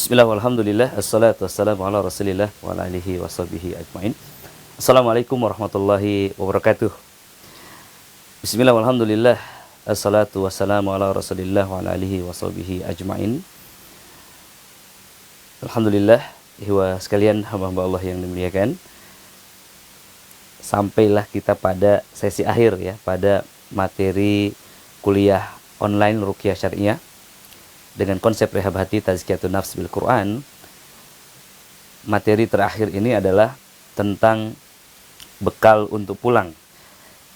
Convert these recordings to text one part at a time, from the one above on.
Bismillah walhamdulillah assalatu wassalamu ala rasulillah wa ala alihi wa sahbihi ajmain. Assalamualaikum warahmatullahi wabarakatuh. Bismillah walhamdulillah assalatu wassalamu ala rasulillah wa ala alihi wa sahbihi ajmain. Alhamdulillah, ihwa sekalian hamba-hamba Allah yang dimuliakan, sampailah kita pada sesi akhir ya, pada materi kuliah online Ruqyah Syariah dengan konsep rehab hati tazkiyatun nafs bil Quran. Materi terakhir ini adalah tentang bekal untuk pulang,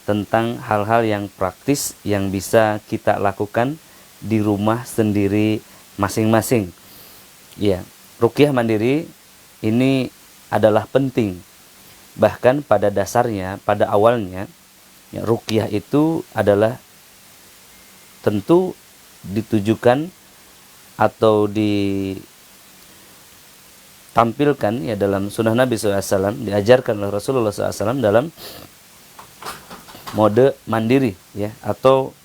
tentang hal-hal yang praktis yang bisa kita lakukan di rumah sendiri masing-masing. Ya, ruqyah mandiri ini adalah penting. Bahkan pada dasarnya, pada awalnya, ya, ruqyah itu adalah tentu ditujukan atau ditampilkan ya dalam sunnah Nabi SAW, diajarkan oleh Rasulullah SAW dalam mode mandiri ya, atau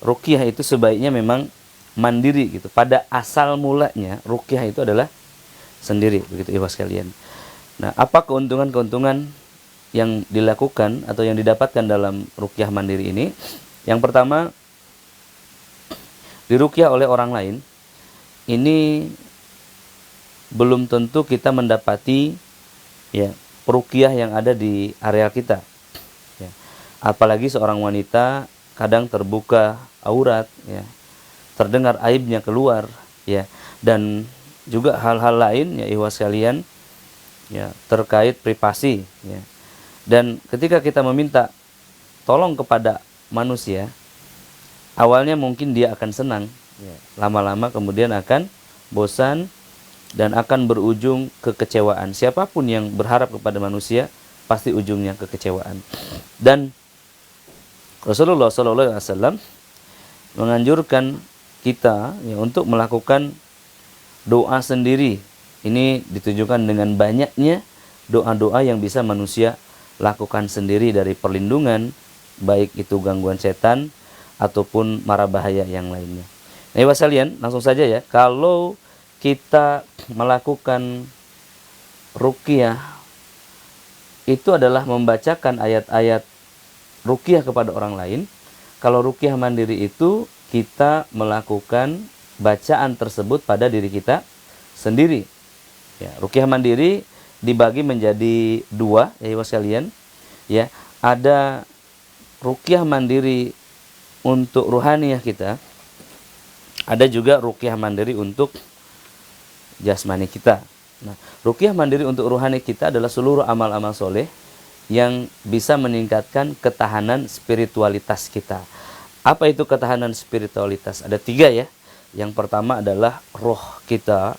ruqyah itu sebaiknya memang mandiri gitu. Pada asal mulanya ruqyah itu adalah sendiri, begitu ibu sekalian. Nah, apa keuntungan-keuntungan yang dilakukan atau yang didapatkan dalam ruqyah mandiri ini? Yang pertama, diruqyah oleh orang lain ini belum tentu kita mendapati ya ruqyah yang ada di area kita ya. Apalagi seorang wanita kadang terbuka aurat ya, terdengar aibnya keluar ya, dan juga hal-hal lain ya ikhwas sekalian ya, terkait privasi ya. Dan ketika kita meminta tolong kepada manusia, awalnya mungkin dia akan senang ya, lama-lama kemudian akan bosan dan akan berujung kekecewaan. Siapapun yang berharap kepada manusia pasti ujungnya kekecewaan. Dan Rasulullah SAW menganjurkan kita ya, untuk melakukan doa sendiri. Ini ditujukan dengan banyaknya doa-doa yang bisa manusia lakukan sendiri dari perlindungan, baik itu gangguan setan ataupun mara bahaya yang lainnya. Nah, ibu sekalian, langsung saja ya, kalau kita melakukan ruqyah itu adalah membacakan ayat-ayat ruqyah kepada orang lain. Kalau ruqyah mandiri itu kita melakukan bacaan tersebut pada diri kita sendiri. Ya, ruqyah mandiri dibagi menjadi dua ya ibu sekalian. Ya, ada ruqyah mandiri untuk ruhaniyah kita, ada juga ruqyah mandiri untuk jasmani kita. Nah, ruqyah mandiri untuk ruhani kita adalah seluruh amal-amal soleh yang bisa meningkatkan ketahanan spiritualitas kita. Apa itu ketahanan spiritualitas? Ada tiga ya. Yang pertama adalah roh kita,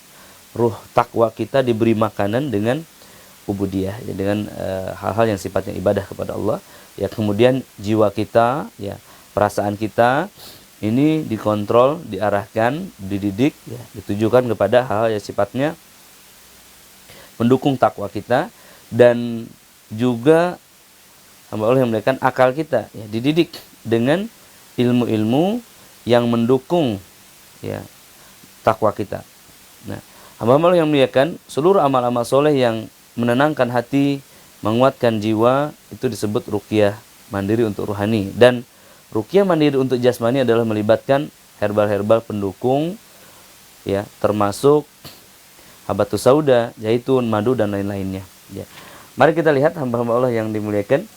ruh takwa kita diberi makanan dengan ubudiyah, ya, dengan hal-hal yang sifatnya ibadah kepada Allah. Ya, kemudian jiwa kita, ya, perasaan kita ini dikontrol, diarahkan, dididik, ya, ditujukan kepada hal yang sifatnya mendukung takwa kita, dan juga hamba Allah yang melihatkan akal kita, ya, dididik dengan ilmu-ilmu yang mendukung ya takwa kita. Nah, hamba Allah yang melihatkan seluruh amal-amal soleh yang menenangkan hati, menguatkan jiwa, itu disebut ruqyah mandiri untuk ruhani. Dan ruqyah mandiri untuk jasmani adalah melibatkan herbal-herbal pendukung ya, termasuk habatus sauda, zaitun, madu dan lain-lainnya ya. Mari kita lihat hamba-hamba Allah yang dimuliakan,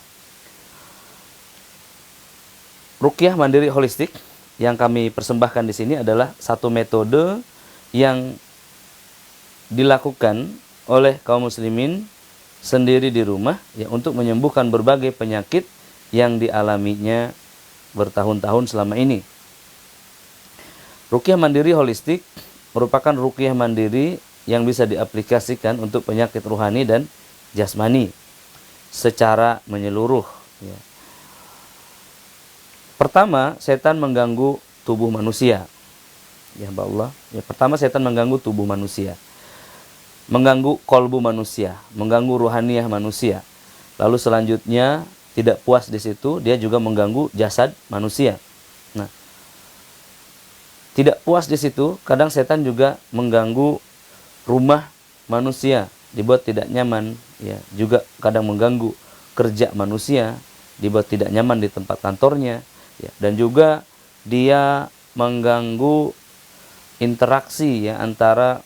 ruqyah mandiri holistik yang kami persembahkan di sini adalah satu metode yang dilakukan oleh kaum muslimin sendiri di rumah ya, untuk menyembuhkan berbagai penyakit yang dialaminya bertahun-tahun selama ini. Ruqyah mandiri holistik merupakan ruqyah mandiri yang bisa diaplikasikan untuk penyakit ruhani dan jasmani secara menyeluruh ya. Pertama, setan mengganggu tubuh manusia. Ya Allah, ya, pertama setan mengganggu tubuh manusia, mengganggu kolbu manusia, mengganggu ruhaniyah manusia. Lalu selanjutnya tidak puas di situ, dia juga mengganggu jasad manusia. Nah, tidak puas di situ, kadang setan juga mengganggu rumah manusia dibuat tidak nyaman, ya, juga kadang mengganggu kerja manusia, dibuat tidak nyaman di tempat kantornya, ya, dan juga dia mengganggu interaksi, ya, antara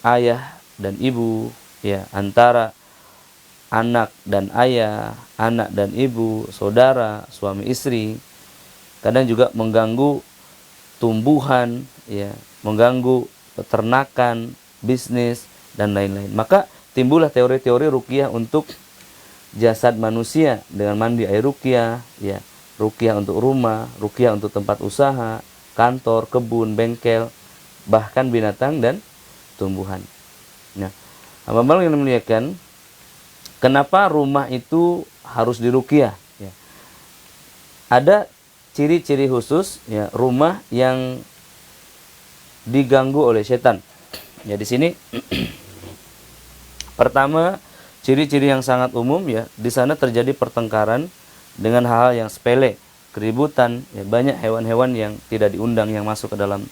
ayah dan ibu, ya, antara anak dan ayah, anak dan ibu, saudara, suami istri. Kadang juga mengganggu tumbuhan, ya, mengganggu peternakan, bisnis, dan lain-lain. Maka timbullah teori-teori ruqyah untuk jasad manusia dengan mandi air ruqyah, ya, ruqyah untuk rumah, ruqyah untuk tempat usaha, kantor, kebun, bengkel, bahkan binatang dan tumbuhan. Nah, hamba yang dimuliakan, kenapa rumah itu harus diruqyah? Ya. Ada ciri-ciri khusus, ya, rumah yang diganggu oleh setan. Ya, di sini pertama, ciri-ciri yang sangat umum, ya, di sana terjadi pertengkaran dengan hal-hal yang sepele, keributan, ya, banyak hewan-hewan yang tidak diundang yang masuk ke dalam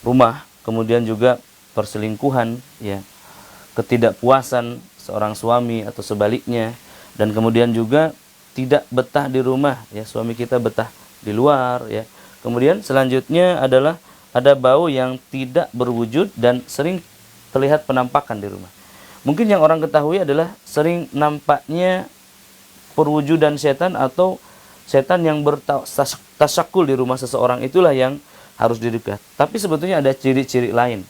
rumah, kemudian juga perselingkuhan, ya, ketidakpuasan seorang suami atau sebaliknya, dan kemudian juga tidak betah di rumah, ya, suami kita betah di luar, ya. Kemudian selanjutnya adalah ada bau yang tidak berwujud dan sering terlihat penampakan di rumah. Mungkin yang orang ketahui adalah sering nampaknya perwujudan setan atau setan yang bertasyakul di rumah seseorang, itulah yang harus diruqyah. Tapi sebetulnya ada ciri-ciri lain.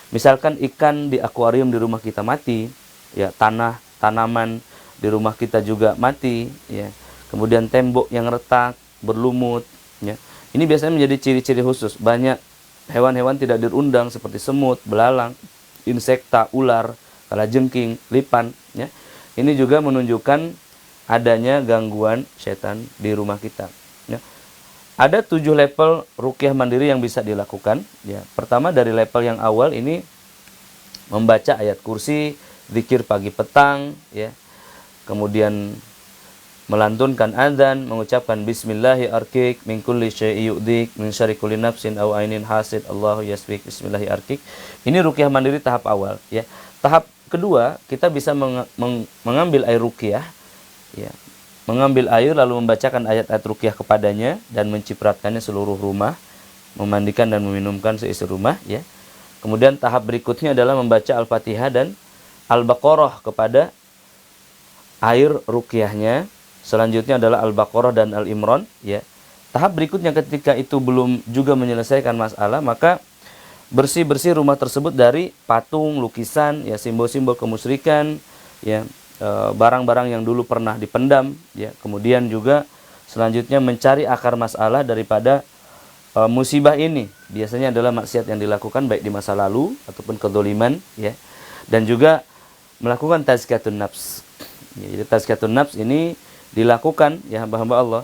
Misalkan ikan di akuarium di rumah kita mati, ya, tanaman di rumah kita juga mati, ya. Kemudian tembok yang retak, berlumut, ya. Ini biasanya menjadi ciri-ciri khusus. Banyak hewan-hewan tidak diundang seperti semut, belalang, insekta, ular, kalajengking, lipan, ya. Ini juga menunjukkan adanya gangguan setan di rumah kita, ya. Ada 7 level ruqyah mandiri yang bisa dilakukan, ya. Pertama, dari level yang awal ini membaca ayat kursi, zikir pagi petang, ya. Kemudian melantunkan azan, mengucapkan bismillahi arkik min kulli syai'i yu'dik min syarri kulli nafsin aw ainin hasid Allahu yasbik bismillahi arkik. Ini ruqyah mandiri tahap awal, ya. Tahap kedua, kita bisa mengambil air ruqyah, ya. Mengambil air lalu membacakan ayat-ayat ruqyah kepadanya dan mencipratkannya seluruh rumah, memandikan dan meminumkan seisi rumah, ya. Kemudian tahap berikutnya adalah membaca Al-Fatihah dan Al-Baqarah kepada air ruqyahnya. Selanjutnya adalah Al-Baqarah dan Al-Imran, ya. Tahap berikutnya ketika itu belum juga menyelesaikan masalah, maka bersih-bersih rumah tersebut dari patung, lukisan, ya, simbol-simbol kemusyrikan, ya, barang-barang yang dulu pernah dipendam, ya. Kemudian juga selanjutnya mencari akar masalah daripada musibah ini. Biasanya adalah maksiat yang dilakukan baik di masa lalu ataupun kedzaliman, ya. Dan juga melakukan tazkiyatun nafs. Ya, jadi tazkiyatun nafs ini dilakukan, ya, hamba-hamba Allah,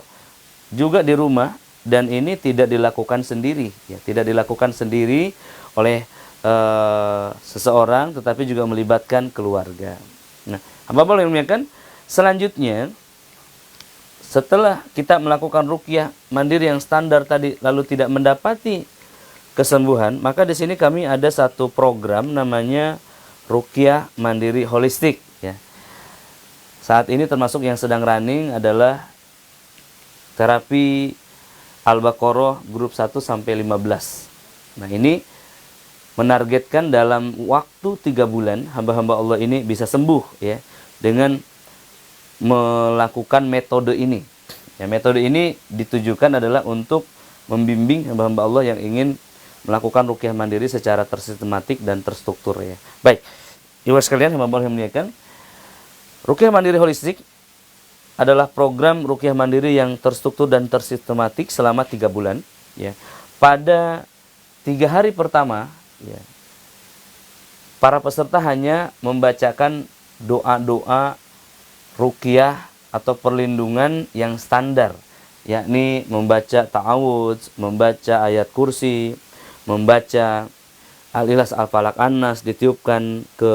juga di rumah, dan ini tidak dilakukan sendiri, ya, tidak dilakukan sendiri oleh seseorang, tetapi juga melibatkan keluarga. Nah, hamba Allah yang muliakan, selanjutnya setelah kita melakukan ruqyah mandiri yang standar tadi lalu tidak mendapati kesembuhan, maka di sini kami ada satu program namanya ruqyah mandiri holistik, ya. Saat ini termasuk yang sedang running adalah terapi Al-Baqarah grup 1 sampai 15. Nah, ini menargetkan dalam waktu 3 bulan hamba-hamba Allah ini bisa sembuh, ya, dengan melakukan metode ini. Ya, metode ini ditujukan adalah untuk membimbing hamba-hamba Allah yang ingin melakukan ruqyah mandiri secara tersistematik dan terstruktur, ya. Baik, ibu sekalian hamba Allah yang muliakan, ruqyah mandiri holistik adalah program ruqyah mandiri yang terstruktur dan tersistematik selama 3 bulan, ya. Pada 3 hari pertama, ya, para peserta hanya membacakan doa-doa ruqyah atau perlindungan yang standar, yakni membaca ta'awudz, membaca ayat kursi, membaca Al-Ikhlas, Al-Falaq, An-Nas, ditiupkan ke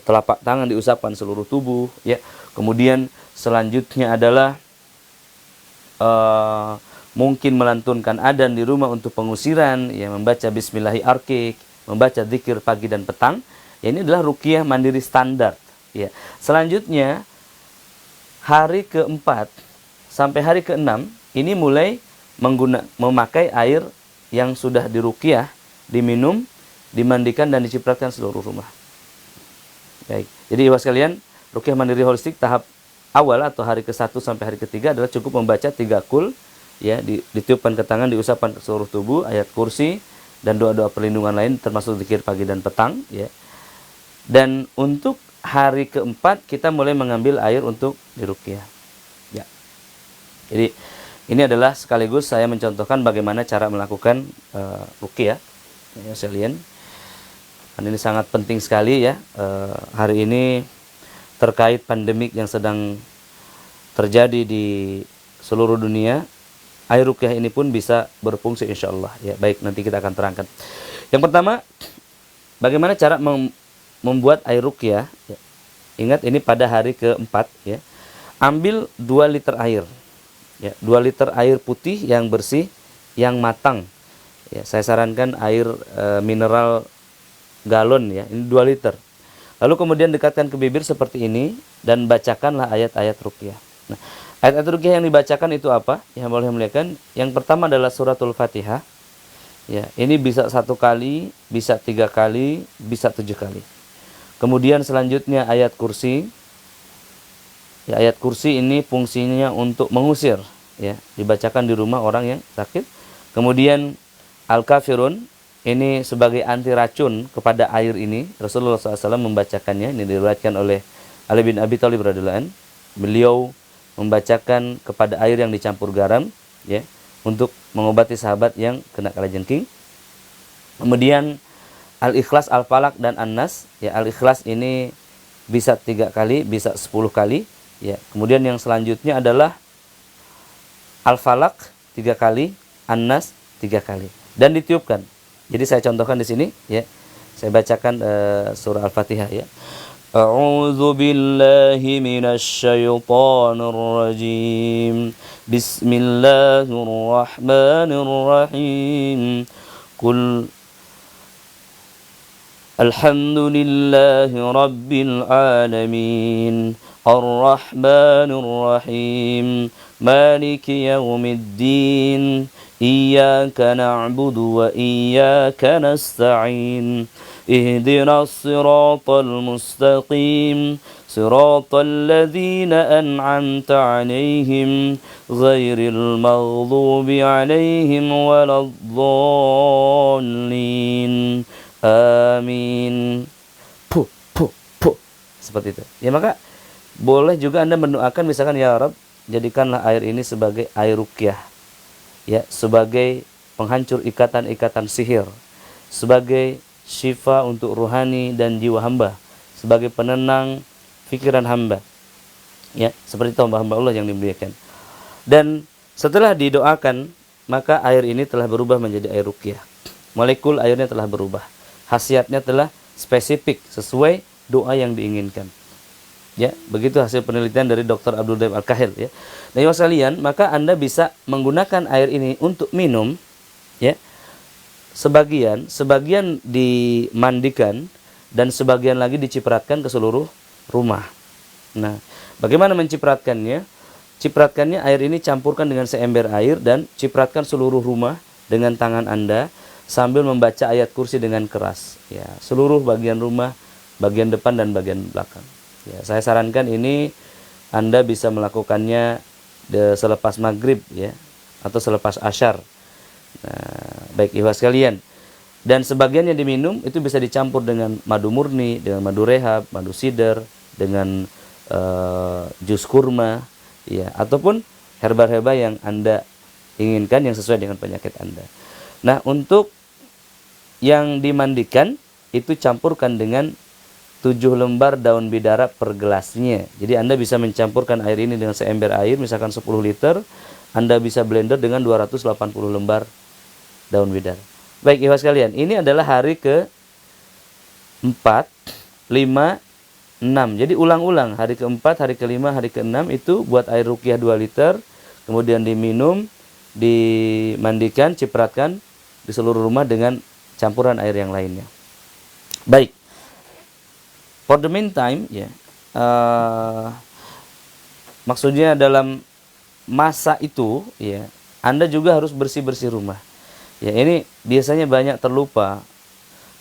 telapak tangan, diusapkan seluruh tubuh, ya. Kemudian selanjutnya adalah mungkin melantunkan adzan di rumah untuk pengusiran, ya, membaca bismillahi arkik, membaca zikir pagi dan petang, Ya, ini adalah ruqyah mandiri standar. Ya. Selanjutnya hari keempat sampai hari keenam ini mulai memakai air yang sudah diruqyah, diminum, dimandikan dan dicipratkan seluruh rumah. Baik. Jadi ibu sekalian, ruqyah mandiri holistik tahap awal atau hari ke-1 sampai hari ke-3 adalah cukup membaca 3 kul, ya, ditiupkan ke tangan, diusapkan ke seluruh tubuh, ayat kursi dan doa-doa perlindungan lain termasuk zikir pagi dan petang, ya. Dan untuk hari keempat kita mulai mengambil air untuk diruqyah. Ya. Jadi ini adalah sekaligus saya mencontohkan bagaimana cara melakukan ruqyah, ya sekalian. Dan ini sangat penting sekali ya hari ini terkait pandemik yang sedang terjadi di seluruh dunia. Air ruqyah ini pun bisa berfungsi insya Allah. Ya, baik, nanti kita akan terangkan. Yang pertama, bagaimana cara membuat air ruqyah? Ya. Ingat ini pada hari keempat. Ya. Ambil 2 liter air. Ya, 2 liter air putih yang bersih, yang matang. Ya, saya sarankan air mineral galon ya, ini 2 liter. Lalu kemudian dekatkan ke bibir seperti ini dan bacakanlah ayat-ayat ruqyah. Nah, ayat-ayat ruqyah yang dibacakan itu apa? Yang boleh muliakan. Yang pertama adalah suratul Fatihah. Ya, ini bisa 1 kali, bisa 3 kali, bisa 7 kali. Kemudian selanjutnya ayat kursi. Ya, ayat kursi ini fungsinya untuk mengusir, ya, dibacakan di rumah orang yang sakit. Kemudian Al-Kafirun ini sebagai anti racun kepada air ini. Rasulullah SAW membacakannya. Ini diriwayatkan oleh Ali bin Abi Thalib radhiyallahu anhu. Beliau membacakan kepada air yang dicampur garam, ya, untuk mengobati sahabat yang kena kalajengking. Kemudian Al-Ikhlas, Al-Falaq dan An-Nas. Ya, Al-Ikhlas ini bisa 3 kali, bisa 10 kali. Ya, kemudian yang selanjutnya adalah Al-Falaq 3 kali, An-Nas 3 kali. Dan ditiupkan. Jadi saya contohkan di sini, ya. Saya bacakan surah Al-Fatihah, ya. A'udzu billahi minasy syaithanir rajim. Bismillahirrahmanirrahim. Qul alhamdulillahi rabbil alamin. Ar-Rahmanir Rahim. Maliki yaumiddin. Iyyaka na'budu wa iyyaka nasta'in. Ihdinas siratal mustaqim. Siratal ladzina an'amta 'alaihim ghairil maghdubi 'alaihim waladdallin. Amin. Puh, puh, puh. Seperti itu. Ya, maka boleh juga Anda mendoakan misalkan, ya Rabb, jadikanlah air ini sebagai air ruqyah. Ya, sebagai penghancur ikatan-ikatan sihir, sebagai syifa untuk rohani dan jiwa hamba, sebagai penenang pikiran hamba. Ya, seperti itu hamba-hamba Allah yang dimuliakan. Dan setelah didoakan, maka air ini telah berubah menjadi air ruqyah. Molekul airnya telah berubah. Khasiatnya telah spesifik sesuai doa yang diinginkan. Ya, begitu hasil penelitian dari Dr. Abdul Daim Al-Kahil, ya. Nah, ibu sekalian, maka Anda bisa menggunakan air ini untuk minum, ya. Sebagian dimandikan dan sebagian lagi dicipratkan ke seluruh rumah. Nah, bagaimana mencipratkannya? Cipratkannya, air ini campurkan dengan seember air dan cipratkan seluruh rumah dengan tangan Anda sambil membaca ayat kursi dengan keras, ya. Seluruh bagian rumah, bagian depan dan bagian belakang. Ya, saya sarankan ini Anda bisa melakukannya selepas maghrib, ya, atau selepas asyar. Nah, baik ibu sekalian. Dan sebagian yang diminum itu bisa dicampur dengan madu murni, dengan madu rehab, madu sider, dengan jus kurma, ya, ataupun herbal-herbal yang Anda inginkan yang sesuai dengan penyakit Anda. Nah, untuk yang dimandikan itu campurkan dengan 7 lembar daun bidara per gelasnya. Jadi Anda bisa mencampurkan air ini dengan seember air, misalkan 10 liter. Anda bisa blender dengan 280 lembar daun bidara. Baik ibu sekalian, ini adalah hari ke-4, 5, 6. Jadi ulang-ulang, hari ke-4, hari ke-5, hari ke-6 itu buat air ruqyah 2 liter. Kemudian diminum, dimandikan, cipratkan di seluruh rumah dengan campuran air yang lainnya. Baik. For the meantime, ya, maksudnya dalam masa itu, ya, Anda juga harus bersih-bersih rumah. Ya, ini biasanya banyak terlupa.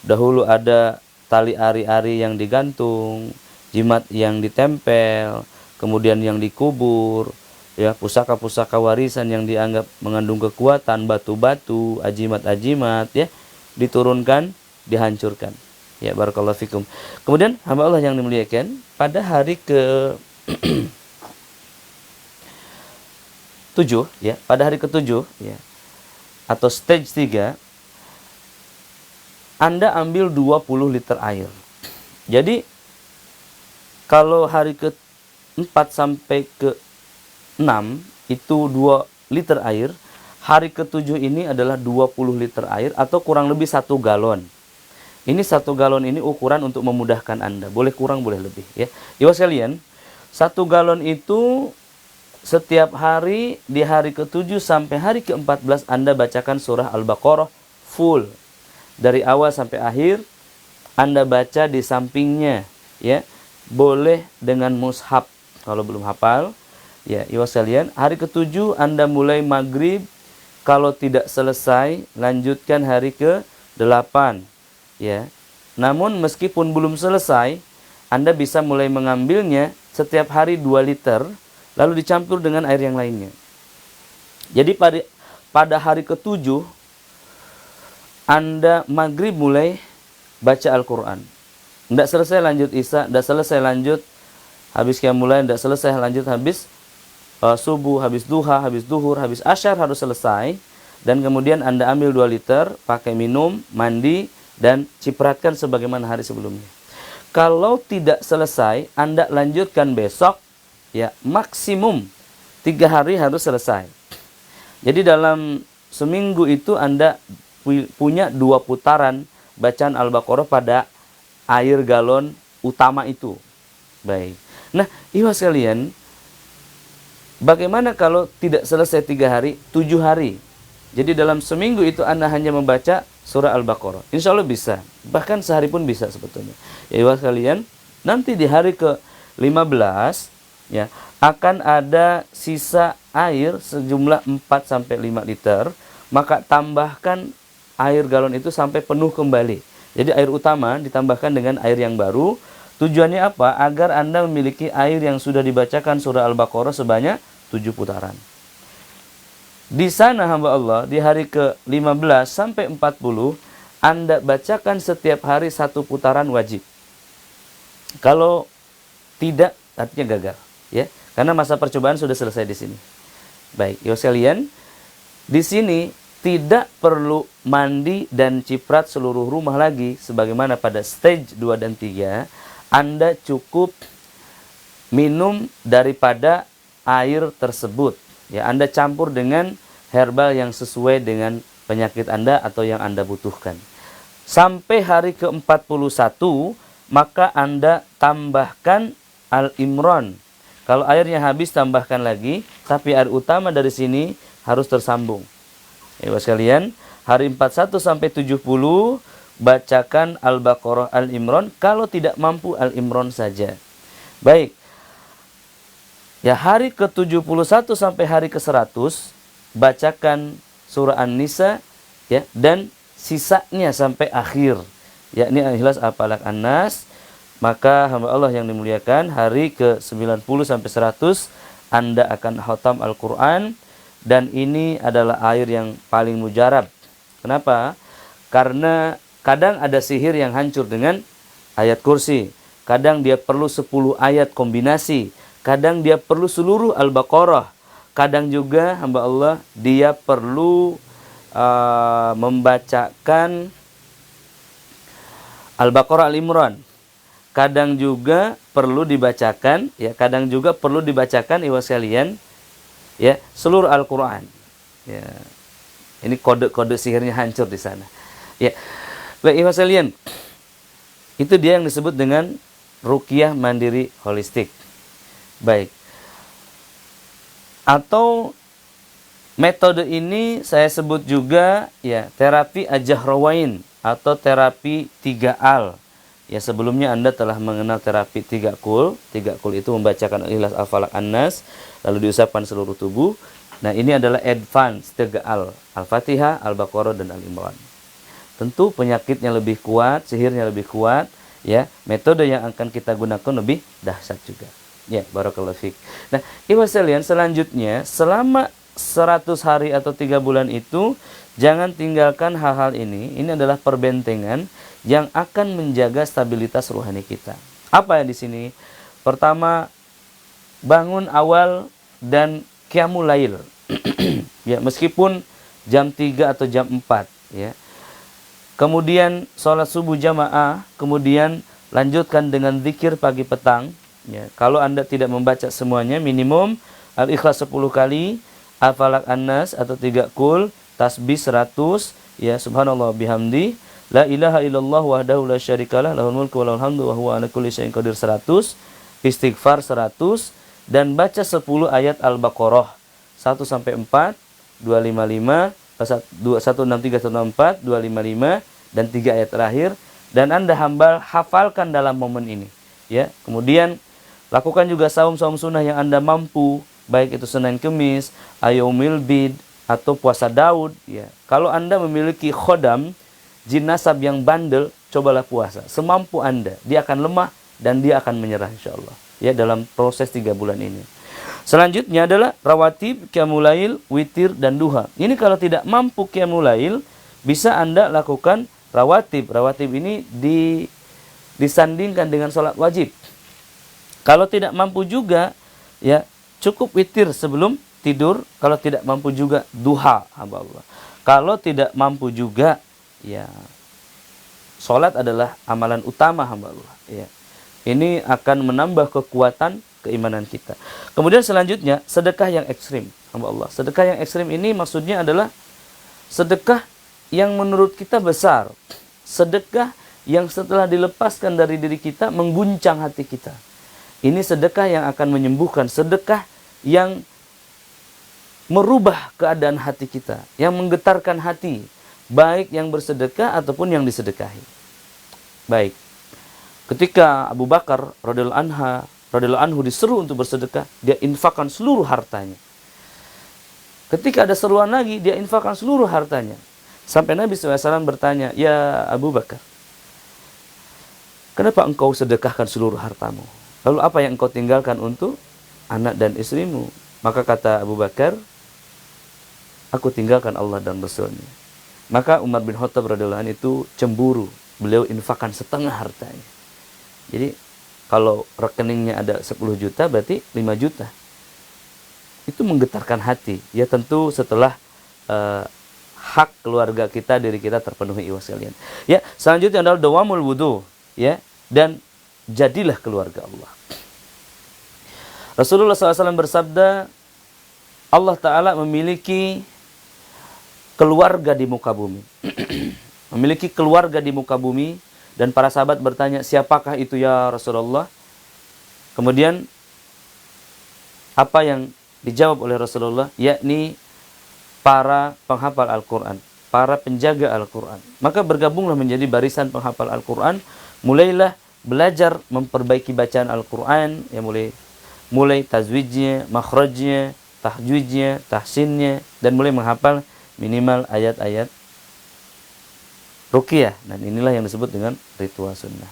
Dahulu ada tali ari-ari yang digantung, jimat yang ditempel, kemudian yang dikubur, ya, pusaka-pusaka warisan yang dianggap mengandung kekuatan, batu-batu, ajimat-ajimat, ya, diturunkan, dihancurkan. Ya, barakallahu fikum. Kemudian hamba Allah yang dimuliakan, pada hari ke 7, ya, pada hari ke-7, ya, atau stage 3, Anda ambil 20 liter air. Jadi kalau hari ke-4 sampai ke-6 itu 2 liter air, hari ke-7 ini adalah 20 liter air atau kurang lebih 1 galon. Ini 1 galon ini ukuran untuk memudahkan Anda. Boleh kurang, boleh lebih, ya. Ibu sekalian, 1 galon itu setiap hari di hari ke-7 sampai hari ke-14 Anda bacakan surah Al-Baqarah full. Dari awal sampai akhir Anda baca di sampingnya, ya. Boleh dengan mushaf kalau belum hafal, ya. Ibu sekalian, hari ke-7 Anda mulai maghrib, kalau tidak selesai lanjutkan hari ke-8, ya. Namun meskipun belum selesai, Anda bisa mulai mengambilnya setiap hari 2 liter lalu dicampur dengan air yang lainnya. Jadi pada hari ke-7 Anda maghrib mulai baca Al-Quran. Tidak selesai lanjut Isya, tidak selesai lanjut habis qiyamul lail, tidak selesai lanjut habis subuh, habis duha, habis duhur, habis asyar harus selesai. Dan kemudian Anda ambil 2 liter, pakai minum, mandi, dan cipratkan sebagaimana hari sebelumnya. Kalau tidak selesai, Anda lanjutkan besok, ya, maksimum 3 hari harus selesai. Jadi dalam seminggu itu Anda punya 2 putaran bacaan Al-Baqarah pada air galon utama itu. Baik. Nah, ibu sekalian, bagaimana kalau tidak selesai 3 hari, 7 hari? Jadi dalam seminggu itu Anda hanya membaca surah Al-Baqarah. Insya Allah bisa. Bahkan sehari pun bisa sebetulnya. Ya, ibu sekalian, nanti di hari ke-15, ya, akan ada sisa air sejumlah 4-5 liter. Maka tambahkan air galon itu sampai penuh kembali. Jadi air utama ditambahkan dengan air yang baru. Tujuannya apa? Agar Anda memiliki air yang sudah dibacakan surah Al-Baqarah sebanyak 7 putaran. Di sana hamba Allah, di hari ke-15 sampai 40, Anda bacakan setiap hari 1 putaran wajib. Kalau tidak, artinya gagal, ya. Karena masa percobaan sudah selesai di sini. Baik, ya sekalian, di sini tidak perlu mandi dan ciprat seluruh rumah lagi sebagaimana pada stage 2 dan 3. Anda cukup minum daripada air tersebut. Ya, Anda campur dengan herbal yang sesuai dengan penyakit Anda atau yang Anda butuhkan. Sampai hari ke-41, maka Anda tambahkan Al-Imran. Kalau airnya habis, tambahkan lagi, tapi air utama dari sini harus tersambung. Ya, sekalian, hari 41 sampai 70 bacakan Al-Baqarah, Al-Imran. Kalau tidak mampu, Al-Imran saja. Baik. Ya, hari ke-71 sampai hari ke-100 bacakan surah An-Nisa, ya, dan sisanya sampai akhir, yakni Al-Ikhlas, Al-Falaq, An-Nas. Maka hamba Allah yang dimuliakan, hari ke-90 sampai 100 Anda akan khatam Al-Qur'an. Dan ini adalah air yang paling mujarab. Kenapa? Karena kadang ada sihir yang hancur dengan ayat kursi. Kadang dia perlu 10 ayat kombinasi. Kadang dia perlu seluruh Al-Baqarah. Kadang juga hamba Allah dia perlu membacakan Al-Baqarah, Al-Imran. Kadang juga perlu dibacakan, ya, kadang juga perlu dibacakan ibu sekalian, ya, seluruh Al-Quran. Ya, ini kode-kode sihirnya hancur di sana. Ya, baik ibu sekalian, itu dia yang disebut dengan ruqyah mandiri holistik. Baik. Atau metode ini saya sebut juga, ya, terapi Ajahrawain atau terapi 3 al. Ya, sebelumnya Anda telah mengenal terapi 3 kul. 3 kul itu membacakan Ikhlas, Al-Falaq, An-Nas, lalu diusapkan seluruh tubuh. Nah, ini adalah advance 3 Al-Fatihah, Al-Baqarah, dan Al-Imran. Tentu penyakitnya lebih kuat, sihirnya lebih kuat, ya. Metode yang akan kita gunakan lebih dahsyat juga. Ya, barakallahu fiik. Nah, ibu sekalian, selanjutnya selama 100 hari atau 3 bulan itu jangan tinggalkan hal-hal ini. Ini adalah perbentengan yang akan menjaga stabilitas rohani kita. Apa yang di sini? Pertama, bangun awal dan qiyamul lail. Ya, meskipun jam 3 atau jam 4, ya. Kemudian sholat subuh jamaah, kemudian lanjutkan dengan zikir pagi petang. Ya, kalau Anda tidak membaca semuanya, minimum Al-Ikhlas 10 kali, Al-Falaq, An-Nas atau 3 kul, tasbih 100, ya, subhanallah bihamdi, la ilaha illallah wahdahu la syarikalah, lahul mulku wa lahul hamdu wa huwa ala kulli syai'in qadir 100, istighfar 100, dan baca 10 ayat Al-Baqarah 1 sampai 4, 255, 163, 164, 255, dan 3 ayat terakhir, dan Anda hafalkan dalam momen ini, ya. Kemudian lakukan juga saum-saum sunnah yang Anda mampu, baik itu Senin Kemis, Ayyamul Bid, atau puasa Daud, ya. Kalau Anda memiliki khodam, jin nasab yang bandel, cobalah puasa semampu Anda. Dia akan lemah dan dia akan menyerah insyaallah, ya, dalam proses 3 bulan ini. Selanjutnya adalah rawatib, qiyamul lail, witir, dan duha. Ini kalau tidak mampu qiyamul lail, bisa Anda lakukan rawatib. Rawatib ini disandingkan dengan sholat wajib. Kalau tidak mampu juga, ya, cukup witir sebelum tidur. Kalau tidak mampu juga duha, hamba Allah. Kalau tidak mampu juga, ya, sholat adalah amalan utama, hamba Allah, ya. Ini akan menambah kekuatan keimanan kita. Kemudian selanjutnya, sedekah yang ekstrim, hamba Allah. Sedekah yang ekstrim ini maksudnya adalah sedekah yang menurut kita besar. Sedekah yang setelah dilepaskan dari diri kita mengguncang hati kita. Ini sedekah yang akan menyembuhkan, sedekah yang merubah keadaan hati kita, yang menggetarkan hati, baik yang bersedekah ataupun yang disedekahi. Baik, ketika Abu Bakar radhiyallahu anhu diseru untuk bersedekah, dia infakkan seluruh hartanya. Ketika ada seruan lagi, dia infakkan seluruh hartanya. Sampai Nabi SAW bertanya, "Ya Abu Bakar, kenapa engkau sedekahkan seluruh hartamu? Lalu apa yang engkau tinggalkan untuk anak dan istrimu?" Maka kata Abu Bakar, "Aku tinggalkan Allah dan Rasulnya." Maka Umar bin Khattab radhiyallahu anhu itu cemburu. Beliau infakkan setengah hartanya. Jadi kalau rekeningnya ada 10 juta, berarti 5 juta. Itu menggetarkan hati. Ya, tentu setelah hak keluarga kita, diri kita terpenuhi, ikhwas sekalian. Ya, selanjutnya adalah dawamul wudu, ya, dan jadilah keluarga Allah. Rasulullah SAW bersabda, Allah Ta'ala memiliki keluarga di muka bumi. Memiliki keluarga di muka bumi. Dan para sahabat bertanya, siapakah itu ya Rasulullah? Kemudian apa yang dijawab oleh Rasulullah? Yakni para penghafal Al-Quran, para penjaga Al-Quran. Maka bergabunglah menjadi barisan penghafal Al-Quran. Mulailah belajar memperbaiki bacaan Al-Quran, ya, mulai tajwidnya, makhrajnya, tahjwidnya, tahsinnya, dan mulai menghafal minimal ayat-ayat ruqyah. Dan inilah yang disebut dengan ritual sunnah.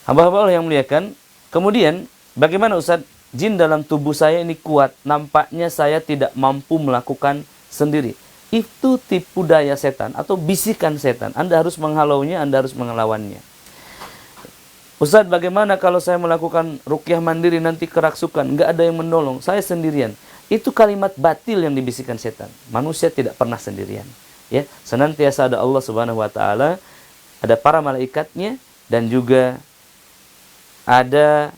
Hamba-hamba Allah yang muliakan, kemudian bagaimana Ustaz? Jin dalam tubuh saya ini kuat, nampaknya saya tidak mampu melakukan sendiri. Itu tipu daya setan atau bisikan setan. Anda harus menghalaunya, Anda harus mengelawannya. Ustaz, bagaimana kalau saya melakukan ruqyah mandiri nanti kerasukan, nggak ada yang menolong, saya sendirian. Itu kalimat batil yang dibisikkan setan. Manusia tidak pernah sendirian. Ya, senantiasa ada Allah Subhanahu wa taala, ada para malaikatnya, dan juga ada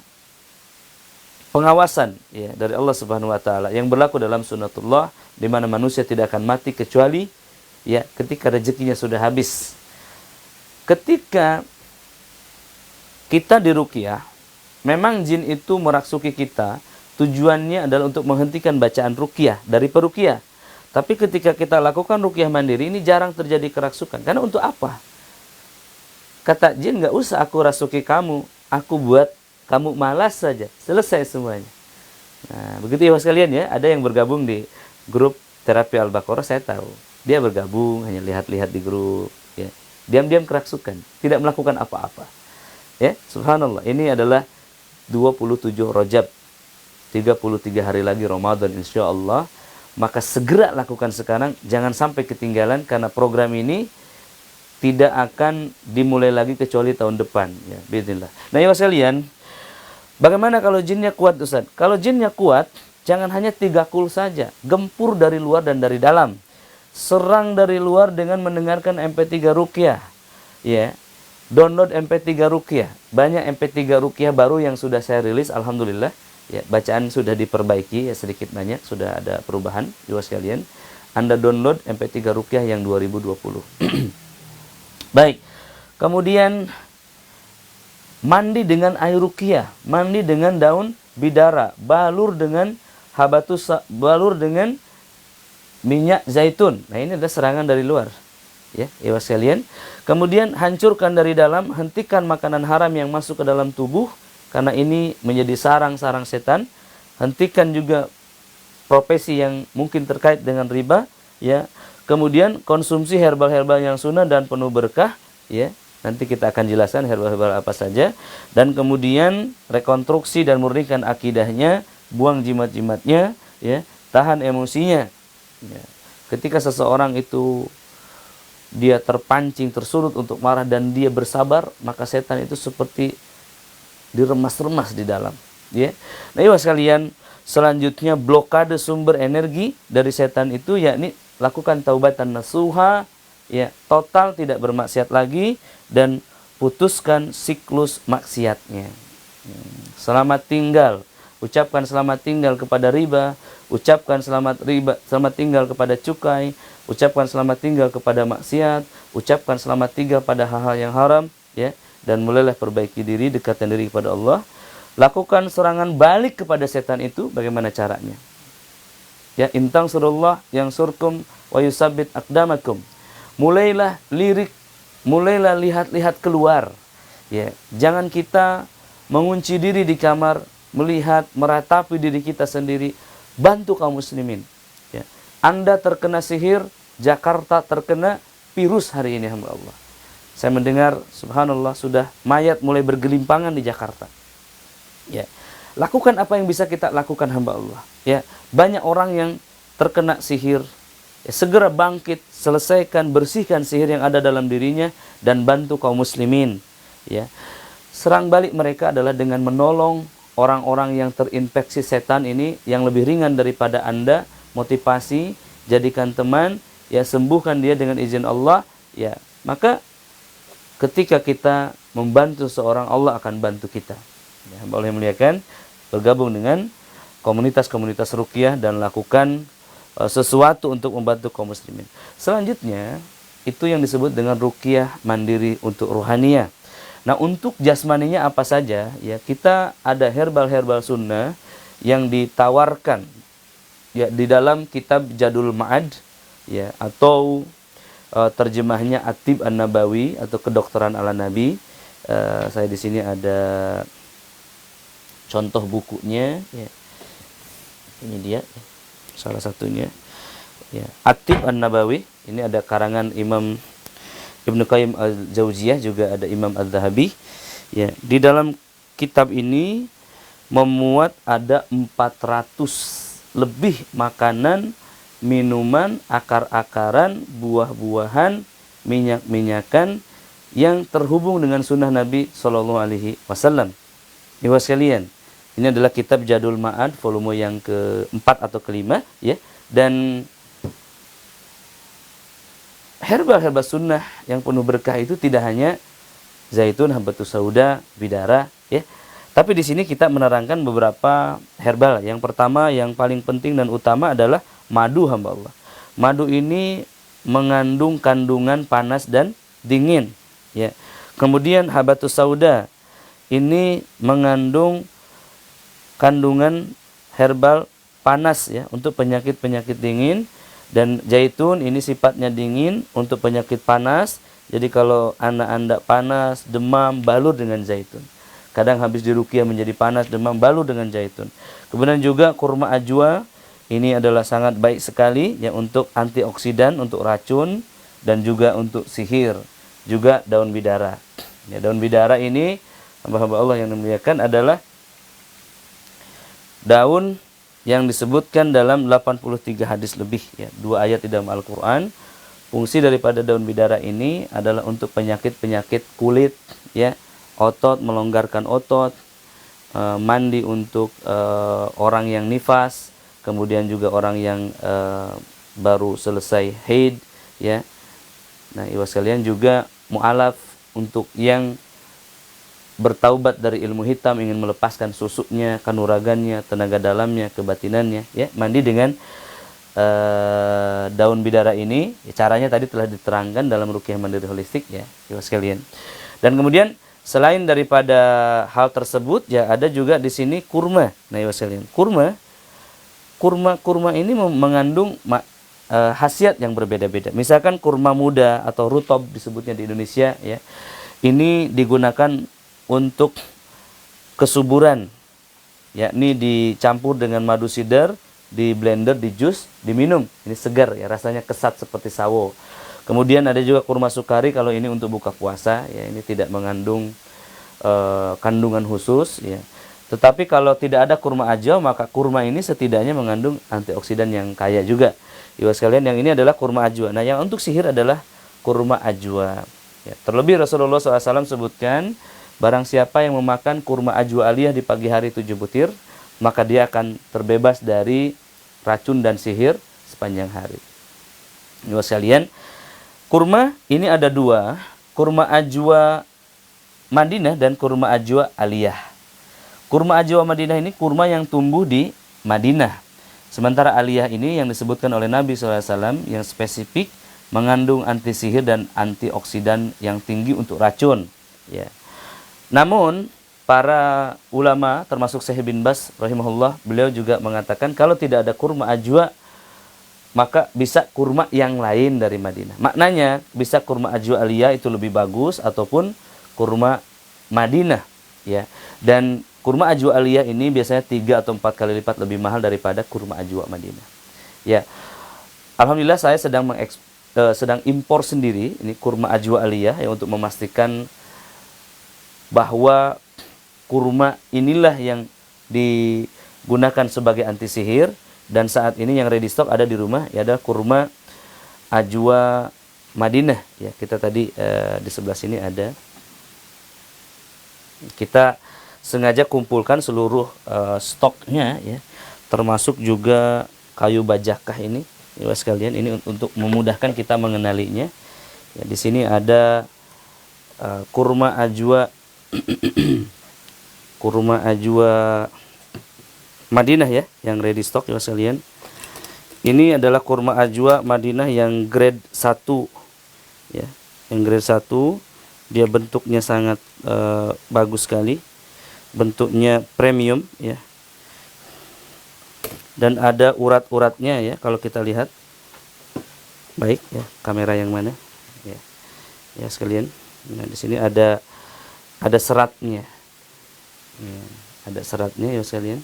pengawasan, ya, dari Allah Subhanahu wa taala yang berlaku dalam sunnatullah, di mana manusia tidak akan mati kecuali, ya, ketika rezekinya sudah habis. Ketika kita diruqyah, memang jin itu merasuki kita, tujuannya adalah untuk menghentikan bacaan ruqyah dari peruqyah. Tapi ketika kita lakukan ruqyah mandiri, ini jarang terjadi kerasukan. Karena untuk apa? Kata jin, nggak usah aku rasuki kamu, aku buat kamu malas saja, selesai semuanya. Nah, begitu ya sekalian ya. Ada yang bergabung di grup terapi Al-Baqarah, saya tahu. Dia bergabung hanya lihat-lihat di grup, ya. Diam-diam kerasukan, tidak melakukan apa-apa. Ya, subhanallah. Ini adalah 27 Rajab, 33 hari lagi Ramadan insya Allah. Maka segera lakukan sekarang, jangan sampai ketinggalan, karena program ini tidak akan dimulai lagi kecuali tahun depan, ya, bismillah. Nah, ya sekalian, bagaimana kalau jinnya kuat, Ustaz? Kalau jinnya kuat, jangan hanya 3 kul saja, gempur dari luar dan dari dalam. Serang dari luar dengan mendengarkan MP3 Ruqyah, ya. Download MP3 Ruqyah. Banyak MP3 Ruqyah baru yang sudah saya rilis, alhamdulillah. Ya, bacaan sudah diperbaiki, ya, sedikit banyak sudah ada perubahan juga sekalian. Anda download MP3 Ruqyah yang 2020. Baik. Kemudian mandi dengan air ruqyah, mandi dengan daun bidara, balur dengan balur dengan minyak zaitun. Nah, ini adalah serangan dari luar. Ya, ibu sekalian. Kemudian hancurkan dari dalam, hentikan makanan haram yang masuk ke dalam tubuh karena ini menjadi sarang-sarang setan. Hentikan juga profesi yang mungkin terkait dengan riba, ya. Kemudian konsumsi herbal-herbal yang sunnah dan penuh berkah, ya. Nanti kita akan jelaskan herbal-herbal apa saja. Dan kemudian rekonstruksi dan murnikan akidahnya, buang jimat-jimatnya, ya. Tahan emosinya. Ya. Ketika seseorang itu dia terpancing, tersulut untuk marah dan dia bersabar, maka setan itu seperti diremas-remas di dalam, ya. Nah, ibu sekalian, selanjutnya blokade sumber energi dari setan itu, yakni lakukan taubatan nasuha, ya, total tidak bermaksiat lagi dan putuskan siklus maksiatnya. Selamat tinggal, ucapkan selamat tinggal kepada riba, ucapkan selamat tinggal kepada cukai, ucapkan selamat tinggal kepada maksiat, ucapkan selamat tinggal pada hal-hal yang haram, ya, dan mulailah perbaiki diri, dekatkan diri kepada Allah. Lakukan serangan balik kepada setan itu, bagaimana caranya? Ya, intang surullah yang surkum wa yusabbit akdamakum. Mulailah lirik, mulailah lihat-lihat keluar. Ya, jangan kita mengunci diri di kamar, melihat, meratapi diri kita sendiri. Bantu kaum muslimin. Ya. Anda terkena sihir, Jakarta terkena virus hari ini, hamba Allah. Saya mendengar, subhanallah, sudah mayat mulai bergelimpangan di Jakarta. Ya. Lakukan apa yang bisa kita lakukan, hamba Allah. Ya, banyak orang yang terkena sihir. Ya, segera bangkit, selesaikan, bersihkan sihir yang ada dalam dirinya dan bantu kaum muslimin. Ya, serang balik mereka adalah dengan menolong orang-orang yang terinfeksi setan ini yang lebih ringan daripada Anda. Motivasi, jadikan teman, ya, sembuhkan dia dengan izin Allah. Ya, maka ketika kita membantu seorang, Allah akan bantu kita. Ya, boleh muliakan, bergabung dengan komunitas-komunitas ruqyah dan lakukan sesuatu untuk membantu kaum muslimin. Selanjutnya, itu yang disebut dengan ruqyah mandiri untuk ruhaniyah. Nah, untuk jasmaninya apa saja? Ya, kita ada herbal-herbal sunnah yang ditawarkan, ya, di dalam kitab Jadul Ma'ad, ya, atau terjemahnya At-Tib An-Nabawi atau kedokteran ala Nabi. Saya di sini ada contoh bukunya, ya. Ini dia, salah satunya, ya, At-Tib An-Nabawi. Ini ada karangan Imam Ibnu Qayyim Al-Jauziyah, juga ada Imam Al-Zahabi. Ya, di dalam kitab ini memuat ada 400 lebih makanan, minuman, akar-akaran, buah-buahan, minyak-minyakan yang terhubung dengan sunnah Nabi Shallallahu Alaihi Wasallam. Ibu sekalian, ini adalah kitab Jadul Ma'ad volume yang keempat atau kelima, ya. Dan herbal-herbal sunnah yang penuh berkah itu tidak hanya zaitun, habatus sauda, bidara, ya. Tapi di sini kita menerangkan beberapa herbal. Yang pertama, yang paling penting dan utama adalah madu, hamba Allah. Madu ini mengandung kandungan panas dan dingin, ya. Kemudian habatus sauda ini mengandung kandungan herbal panas, ya, untuk penyakit-penyakit dingin. Dan zaitun ini sifatnya dingin untuk penyakit panas, Jadi kalau anak Anda panas, demam, balur dengan zaitun. Kadang habis diruqyah menjadi panas, demam, balur dengan zaitun. Kemudian juga kurma ajwa, ini adalah sangat baik sekali ya untuk antioksidan, untuk racun, dan juga untuk sihir. Juga daun bidara. Ya, daun bidara ini, hamba-hamba Allah yang dimuliakan, adalah daun yang disebutkan dalam 83 hadis lebih, ya, 2 ayat di dalam Al-Quran. Fungsi daripada daun bidara ini adalah untuk penyakit-penyakit kulit, ya, otot, melonggarkan otot, mandi untuk orang yang nifas, kemudian juga orang yang baru selesai haid, ya. Nah, ibu sekalian, juga mu'alaf untuk yang bertaubat dari ilmu hitam, ingin melepaskan susuknya, kanuragannya, tenaga dalamnya, kebatinannya, ya, mandi dengan daun bidara ini. Caranya tadi telah diterangkan dalam ruqyah mandiri holistik, ya, ibu sekalian. Dan kemudian selain daripada hal tersebut, ya, ada juga di sini kurma. Nah, ibu sekalian, kurma ini mengandung khasiat yang berbeda-beda. Misalkan kurma muda atau rutob disebutnya di Indonesia, ya. Ini digunakan untuk kesuburan, yakni dicampur dengan madu sidar, di blender, di jus, diminum. Ini segar, ya, rasanya kesat seperti sawo. Kemudian ada juga kurma sukari, kalau ini untuk buka puasa, ya, ini tidak mengandung kandungan khusus, ya. Tetapi kalau tidak ada kurma ajwa, maka kurma ini setidaknya mengandung antioksidan yang kaya juga. Ibu sekalian, yang ini adalah kurma ajwa. Nah, yang untuk sihir adalah kurma ajwa. Ya, terlebih Rasulullah SAW sebutkan, barang siapa yang memakan kurma ajwa aliyah di pagi hari 7 butir, maka dia akan terbebas dari racun dan sihir sepanjang hari. Ibu sekalian, kurma ini ada 2, kurma ajwa Madinah dan kurma ajwa aliyah. Kurma ajwa Madinah ini kurma yang tumbuh di Madinah. Sementara aliyah ini yang disebutkan oleh Nabi SAW yang spesifik mengandung anti sihir dan antioksidan yang tinggi untuk racun, ya. Namun para ulama termasuk Syekh bin Baz rahimahullah, beliau juga mengatakan kalau tidak ada kurma ajwa, maka bisa kurma yang lain dari Madinah. Maknanya bisa kurma ajwa aliyah itu lebih bagus ataupun kurma Madinah, ya. Dan kurma ajwa aliyah ini biasanya 3 atau 4 kali lipat lebih mahal daripada kurma ajwa Madinah. Ya. Alhamdulillah saya sedang impor sendiri ini kurma ajwa aliyah, ya, untuk memastikan bahwa kurma inilah yang digunakan sebagai anti sihir. Dan saat ini yang ready stock ada di rumah, ya, adalah kurma ajwa Madinah, ya. Kita tadi di sebelah sini ada. Kita sengaja kumpulkan seluruh stoknya, ya, termasuk juga kayu bajakah ini, ya, sekalian. Ini untuk memudahkan kita mengenalinya. Ya, di sini ada kurma ajwa kurma ajwa Madinah, ya, yang ready stock, ya, sekalian. Ini adalah kurma ajwa Madinah yang grade 1, ya. Yang grade 1, dia bentuknya sangat bagus sekali. Bentuknya premium, ya. Dan ada urat-uratnya, ya, kalau kita lihat. Baik, ya, kamera yang mana? Ya. Ya, sekalian. Nah, di sini ada seratnya. Ya, ada seratnya, ya, sekalian.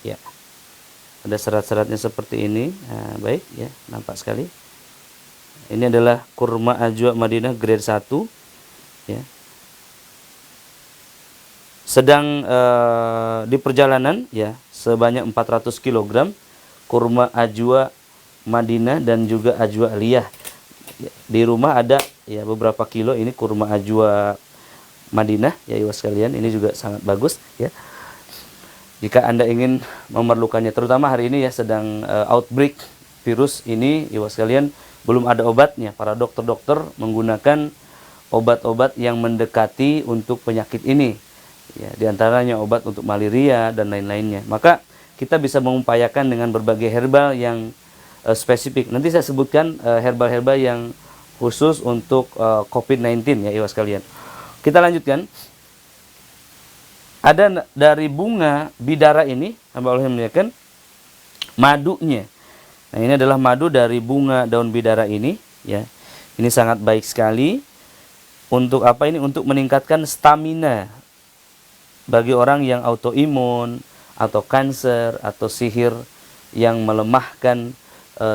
Ya, ada serat-seratnya seperti ini. Nah, baik, ya, nampak sekali. Ini adalah kurma ajwa Madinah grade 1, ya. Sedang di perjalanan, ya, sebanyak 400 kg kurma ajwa Madinah dan juga ajwa aliyah. Ya, di rumah ada, ya, beberapa kilo ini kurma ajwa Madinah, ya, ibu sekalian. Ini juga sangat bagus, ya. Jika Anda ingin memerlukannya, terutama hari ini, ya, sedang outbreak virus ini, ibu sekalian, belum ada obatnya. Para dokter-dokter menggunakan obat-obat yang mendekati untuk penyakit ini, ya, diantaranya obat untuk malaria dan lain-lainnya. Maka kita bisa mengupayakan dengan berbagai herbal yang spesifik. Nanti saya sebutkan herbal-herbal yang khusus untuk COVID-19, ya, ibu sekalian. Kita lanjutkan. Ada dari bunga bidara ini, hamba Allah yang muliakan, madunya. Nah, ini adalah madu dari bunga daun bidara ini, ya. Ini sangat baik sekali untuk apa ini? Untuk meningkatkan stamina bagi orang yang autoimun atau kanker atau sihir yang melemahkan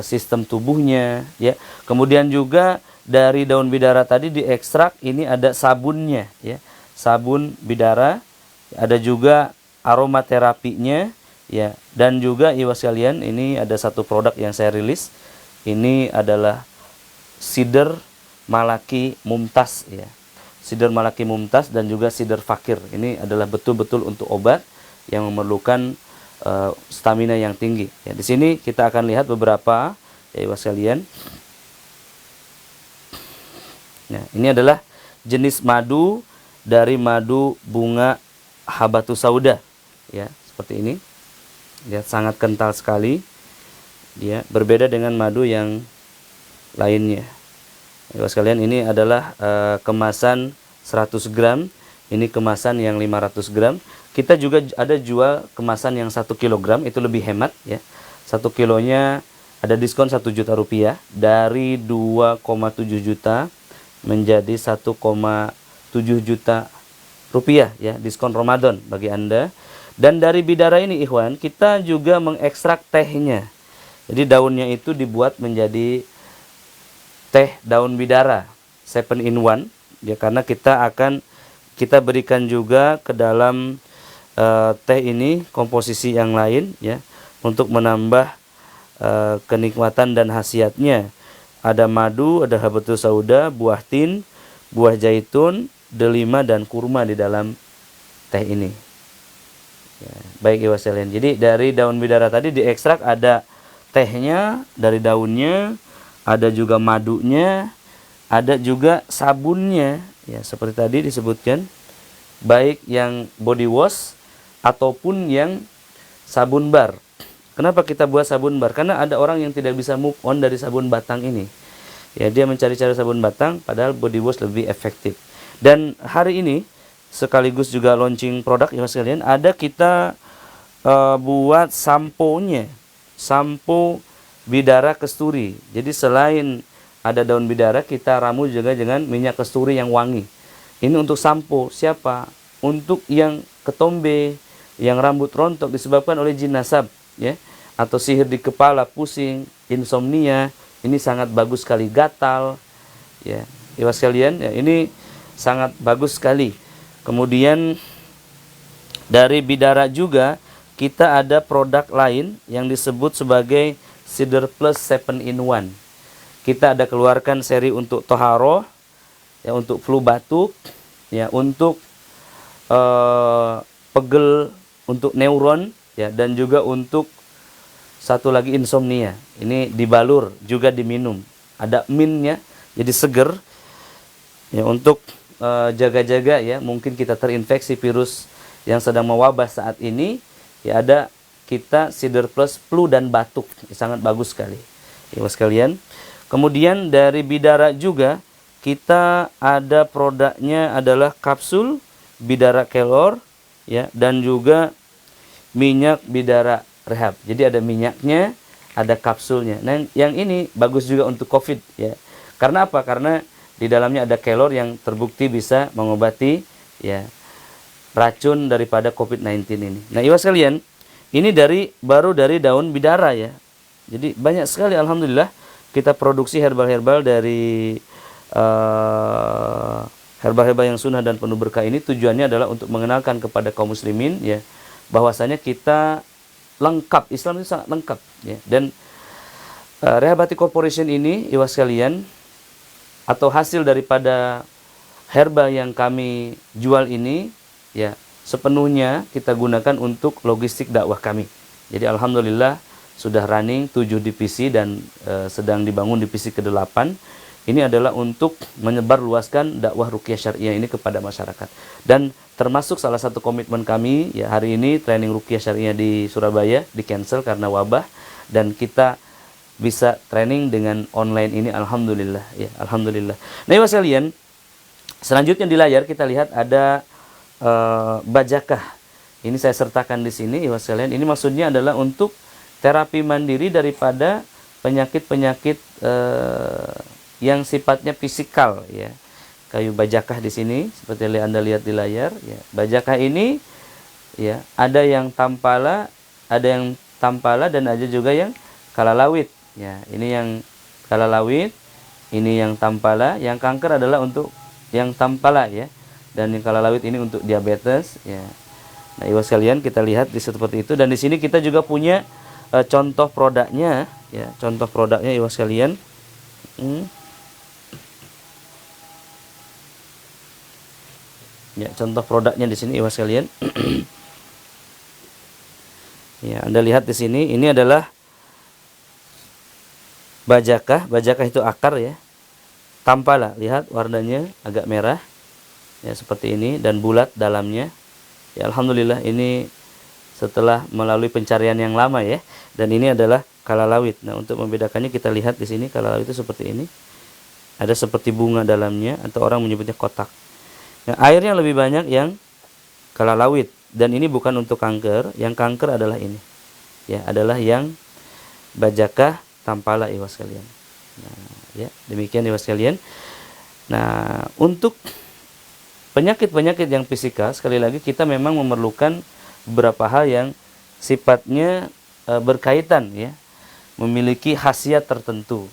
sistem tubuhnya, ya. Kemudian juga dari daun bidara tadi diekstrak, ini ada sabunnya, ya. Sabun bidara, ada juga aromaterapinya, ya. Dan juga iwas sekalian, ini ada satu produk yang saya rilis. Ini adalah Sider Malaki Mumtaz, ya. Sider Malaki Mumtaz dan juga Sider Fakir. Ini adalah betul-betul untuk obat yang memerlukan stamina yang tinggi. Ya, di sini kita akan lihat beberapa, ya iwas sekalian. Nah, ini adalah jenis madu dari madu bunga habatus sauda, ya, seperti ini. Ya, sangat kental sekali. Dia berbeda dengan madu yang lainnya. Ya, sekalian, ini adalah kemasan 100 gram, ini kemasan yang 500 gram. Kita juga ada jual kemasan yang 1 kilogram, itu lebih hemat, ya. 1 kilonya ada diskon 1 juta rupiah, dari 2,7 juta menjadi 1,7 juta rupiah, ya, diskon Ramadan bagi Anda. Dan dari bidara ini ikhwan, kita juga mengekstrak tehnya. Jadi daunnya itu dibuat menjadi teh daun bidara 7 in 1, ya, karena kita berikan juga ke dalam teh ini komposisi yang lain, ya, untuk menambah kenikmatan dan khasiatnya. Ada madu, ada habatus sauda, buah tin, buah zaitun, delima dan kurma di dalam teh ini. Ya, baik ikhwas sekalian. Jadi dari daun bidara tadi diekstrak, ada tehnya dari daunnya, ada juga madunya, ada juga sabunnya, ya, seperti tadi disebutkan, baik yang body wash ataupun yang sabun bar. Kenapa kita buat sabun bar? Karena ada orang yang tidak bisa move on dari sabun batang ini. Ya, dia mencari-cari sabun batang, padahal body wash lebih efektif. Dan hari ini sekaligus juga launching produk, ya mas sekalian, ada kita buat sampo-nya, sampo bidara kesturi. Jadi selain ada daun bidara, kita ramu juga dengan minyak kesturi yang wangi. Ini untuk sampo siapa? Untuk yang ketombe, yang rambut rontok disebabkan oleh jin nasab, ya, atau sihir di kepala, pusing, insomnia. Ini sangat bagus sekali, gatal, ya, ikhwas sekalian, ya, ini sangat bagus sekali. Kemudian dari bidara juga kita ada produk lain yang disebut sebagai Sider Plus 7 in 1. Kita ada keluarkan seri untuk toharoh, ya, untuk flu batuk, ya, untuk pegel, untuk neuron, ya, dan juga untuk satu lagi insomnia. Ini dibalur juga diminum. Ada minnya, jadi seger, ya, untuk jaga-jaga, ya, mungkin kita terinfeksi virus yang sedang mewabah saat ini, ya, ada kita Sider Plus flu dan batuk, ya, sangat bagus sekali, ya sekalian. Kemudian dari bidara juga kita ada produknya adalah kapsul bidara kelor, ya, dan juga minyak bidara rehab. Jadi ada minyaknya, ada kapsulnya. Nah, yang ini bagus juga untuk COVID, ya. Karena apa? Karena di dalamnya ada kelor yang terbukti bisa mengobati, ya, racun daripada COVID-19 ini. Nah, ikhwas sekalian, ini baru dari daun bidara, ya. Jadi banyak sekali alhamdulillah kita produksi herbal-herbal dari herbal-herbal yang sunnah dan penuh berkah ini. Tujuannya adalah untuk mengenalkan kepada kaum muslimin, ya, bahwasanya kita lengkap, Islam itu sangat lengkap, ya. Dan Rehabati Corporation ini, ikhwas sekalian, atau hasil daripada herbal yang kami jual ini, ya, sepenuhnya kita gunakan untuk logistik dakwah kami. Jadi alhamdulillah sudah running 7 divisi dan sedang dibangun divisi ke-8. Ini adalah untuk menyebarluaskan dakwah ruqyah syariah ini kepada masyarakat. Dan termasuk salah satu komitmen kami, ya, hari ini training ruqyah syariah di Surabaya di cancel karena wabah, dan kita bisa training dengan online ini, alhamdulillah, ya, alhamdulillah. Nah, ikhwas sekalian, selanjutnya di layar kita lihat ada bajakah. Ini saya sertakan di sini, ikhwas sekalian. Ini maksudnya adalah untuk terapi mandiri daripada penyakit-penyakit yang sifatnya fisikal ya. Kayu bajakah di sini seperti yang Anda lihat di layar ya. Bajakah ini ya, ada yang tampala dan ada juga yang kalalawit ya. Ini yang kalalawit, ini yang tampala. Yang kanker adalah untuk yang tampala ya. Dan yang kalalawit ini untuk diabetes ya. Nah, ibu sekalian, kita lihat di seperti itu, dan di sini kita juga punya contoh produknya ya, contoh produknya ibu sekalian. Ya, contoh produknya di sini ibu sekalian. Ya, Anda lihat di sini, ini adalah bajakah. Bajakah itu akar ya. Tampala, lihat warnanya agak merah ya, seperti ini, dan bulat dalamnya. Ya, alhamdulillah, ini setelah melalui pencarian yang lama ya. Dan ini adalah kalalawit. Nah, untuk membedakannya kita lihat di sini, kalalawit itu seperti ini. Ada seperti bunga dalamnya, atau orang menyebutnya kotak. Nah, airnya lebih banyak yang kalalawit, dan ini bukan untuk kanker. Yang kanker adalah ini. Ya, adalah yang bajakah tampala ibu sekalian. Nah, ya, demikian ibu sekalian. Nah, untuk penyakit-penyakit yang fisikal, sekali lagi kita memang memerlukan beberapa hal yang sifatnya berkaitan ya, memiliki khasiat tertentu.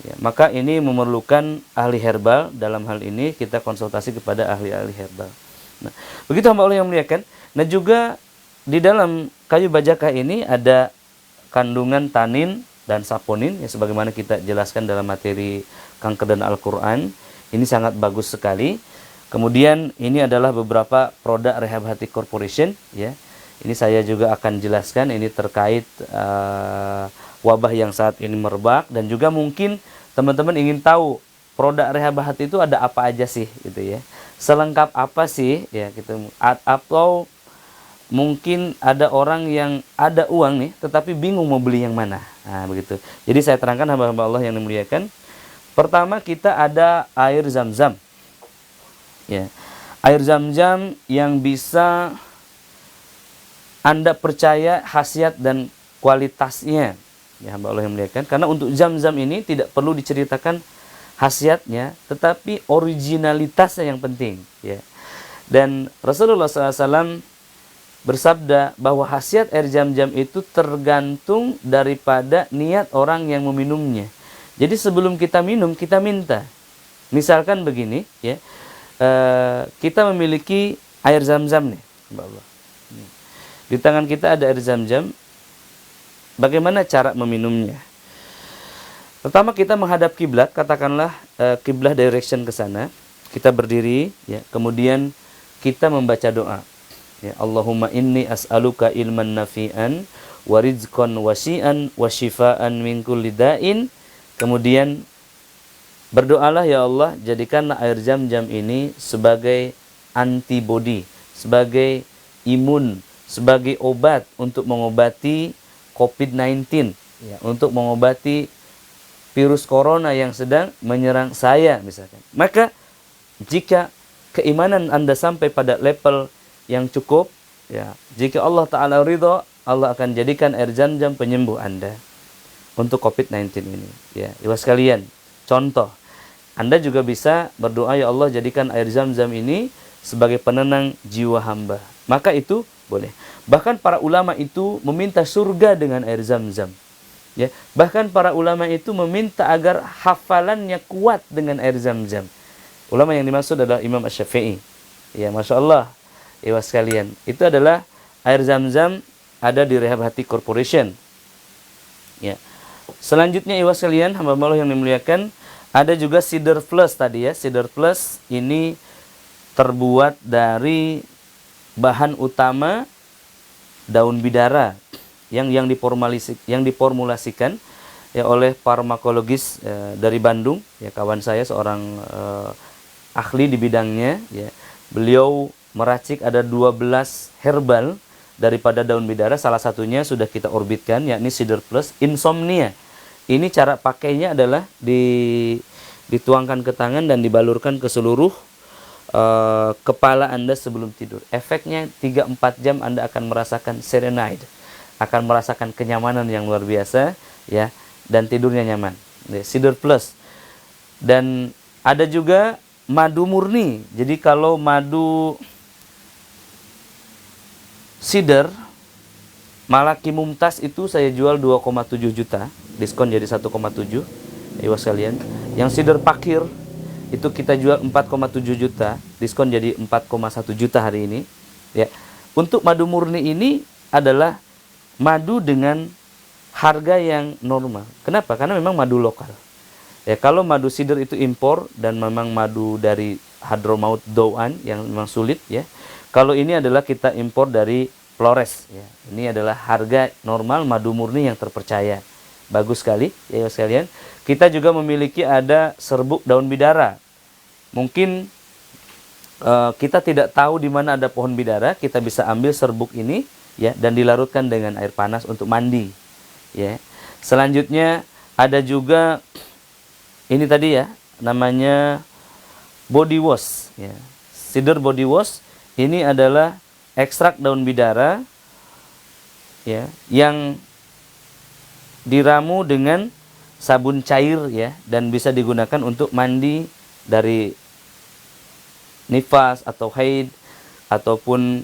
Ya, maka ini memerlukan ahli herbal. Dalam hal ini kita konsultasi kepada ahli-ahli herbal. Nah, begitu hamba Allah yang muliakan. Nah, juga di dalam kayu bajakah ini ada kandungan tanin dan saponin ya, sebagaimana kita jelaskan dalam materi kanker dan Al-Quran. Ini sangat bagus sekali. Kemudian ini adalah beberapa produk Rehab Hati Corporation ya. Ini saya juga akan jelaskan, ini terkait wabah yang saat ini merebak, dan juga mungkin teman-teman ingin tahu produk Rehab Hati itu ada apa aja sih gitu ya. Selengkap apa sih ya gitu. Atau mungkin ada orang yang ada uang nih tetapi bingung mau beli yang mana. Nah, begitu. Jadi saya terangkan hamba-hamba Allah yang dimuliakan. Pertama, kita ada air Zam-Zam. Ya. Air Zam-Zam yang bisa Anda percaya khasiat dan kualitasnya, ya hamba Allah yang muliakan. Karena untuk Zam-Zam ini tidak perlu diceritakan khasiatnya, tetapi originalitasnya yang penting. Ya. Dan Rasulullah SAW bersabda bahwa khasiat air Zam-Zam itu tergantung daripada niat orang yang meminumnya. Jadi sebelum kita minum, kita minta. Misalkan begini, ya, kita memiliki air Zam-Zam nih, hamba Allah. Di tangan kita ada air Zam-Zam. Bagaimana cara meminumnya? Pertama, kita menghadap kiblat, katakanlah kiblat direction ke sana. Kita berdiri, ya. Kemudian kita membaca doa. Ya, Allahumma inni as'aluka ilman nafi'an wa rizqan wasi'an wa shifaan min kulli da'in. Kemudian berdoalah, ya Allah, jadikanlah air Zam-Zam ini sebagai antibodi, sebagai imun, sebagai obat untuk mengobati COVID-19, ya, untuk mengobati virus corona yang sedang menyerang saya misalkan. Maka jika keimanan Anda sampai pada level yang cukup, ya, jika Allah Ta'ala ridho, Allah akan jadikan air Zam-Zam penyembuh Anda untuk COVID-19 ini. Ya, ibu sekalian, contoh, Anda juga bisa berdoa, ya Allah, jadikan air Zam-Zam ini sebagai penenang jiwa hamba. Maka itu boleh. Bahkan para ulama itu meminta surga dengan air Zam-Zam. Ya, bahkan para ulama itu meminta agar hafalannya kuat dengan air Zam-Zam. Ulama yang dimaksud adalah Imam Asy-Syafi'i. Ya, Masya Allah, ibu sekalian, itu adalah air Zam-Zam ada di Rehab Hati Corporation. Ya. Selanjutnya ibu sekalian, hamba Allah yang dimuliakan, ada juga Cedar Plus tadi ya. Cedar Plus ini terbuat dari bahan utama daun bidara yang diformulasikan ya oleh farmakologis dari Bandung, ya, kawan saya seorang ahli di bidangnya, ya. Beliau meracik ada 12 herbal daripada daun bidara, salah satunya sudah kita orbitkan, yakni Cedar Plus insomnia. Ini cara pakainya adalah dituangkan ke tangan dan dibalurkan ke seluruh kepala Anda sebelum tidur. Efeknya 3-4 jam Anda akan merasakan serenade, akan merasakan kenyamanan yang luar biasa, ya. dan tidurnya nyaman. Cedar Plus. Dan ada juga madu murni. Jadi kalau madu Cedar Malaki Mumtaz itu saya jual 2,7 juta, diskon jadi 1,7. Iwas kalian. Yang Cedar Pakir itu kita jual 4,7 juta, diskon jadi 4,1 juta hari ini. Ya. Untuk madu murni ini adalah madu dengan harga yang normal. Kenapa? Karena memang madu lokal. Ya, kalau madu Cedar itu impor dan memang madu dari Hadramaut Doan yang memang sulit ya. Kalau ini adalah kita impor dari Flores ya. Ini adalah harga normal madu murni yang terpercaya. Bagus sekali ya sekalian. Kita juga memiliki ada serbuk daun bidara. Mungkin kita tidak tahu di mana ada pohon bidara, kita bisa ambil serbuk ini ya dan dilarutkan dengan air panas untuk mandi ya. Selanjutnya ada juga ini tadi ya, namanya body wash ya. Cedar body wash ini adalah ekstrak daun bidara ya yang diramu dengan sabun cair ya dan bisa digunakan untuk mandi dari nifas atau haid ataupun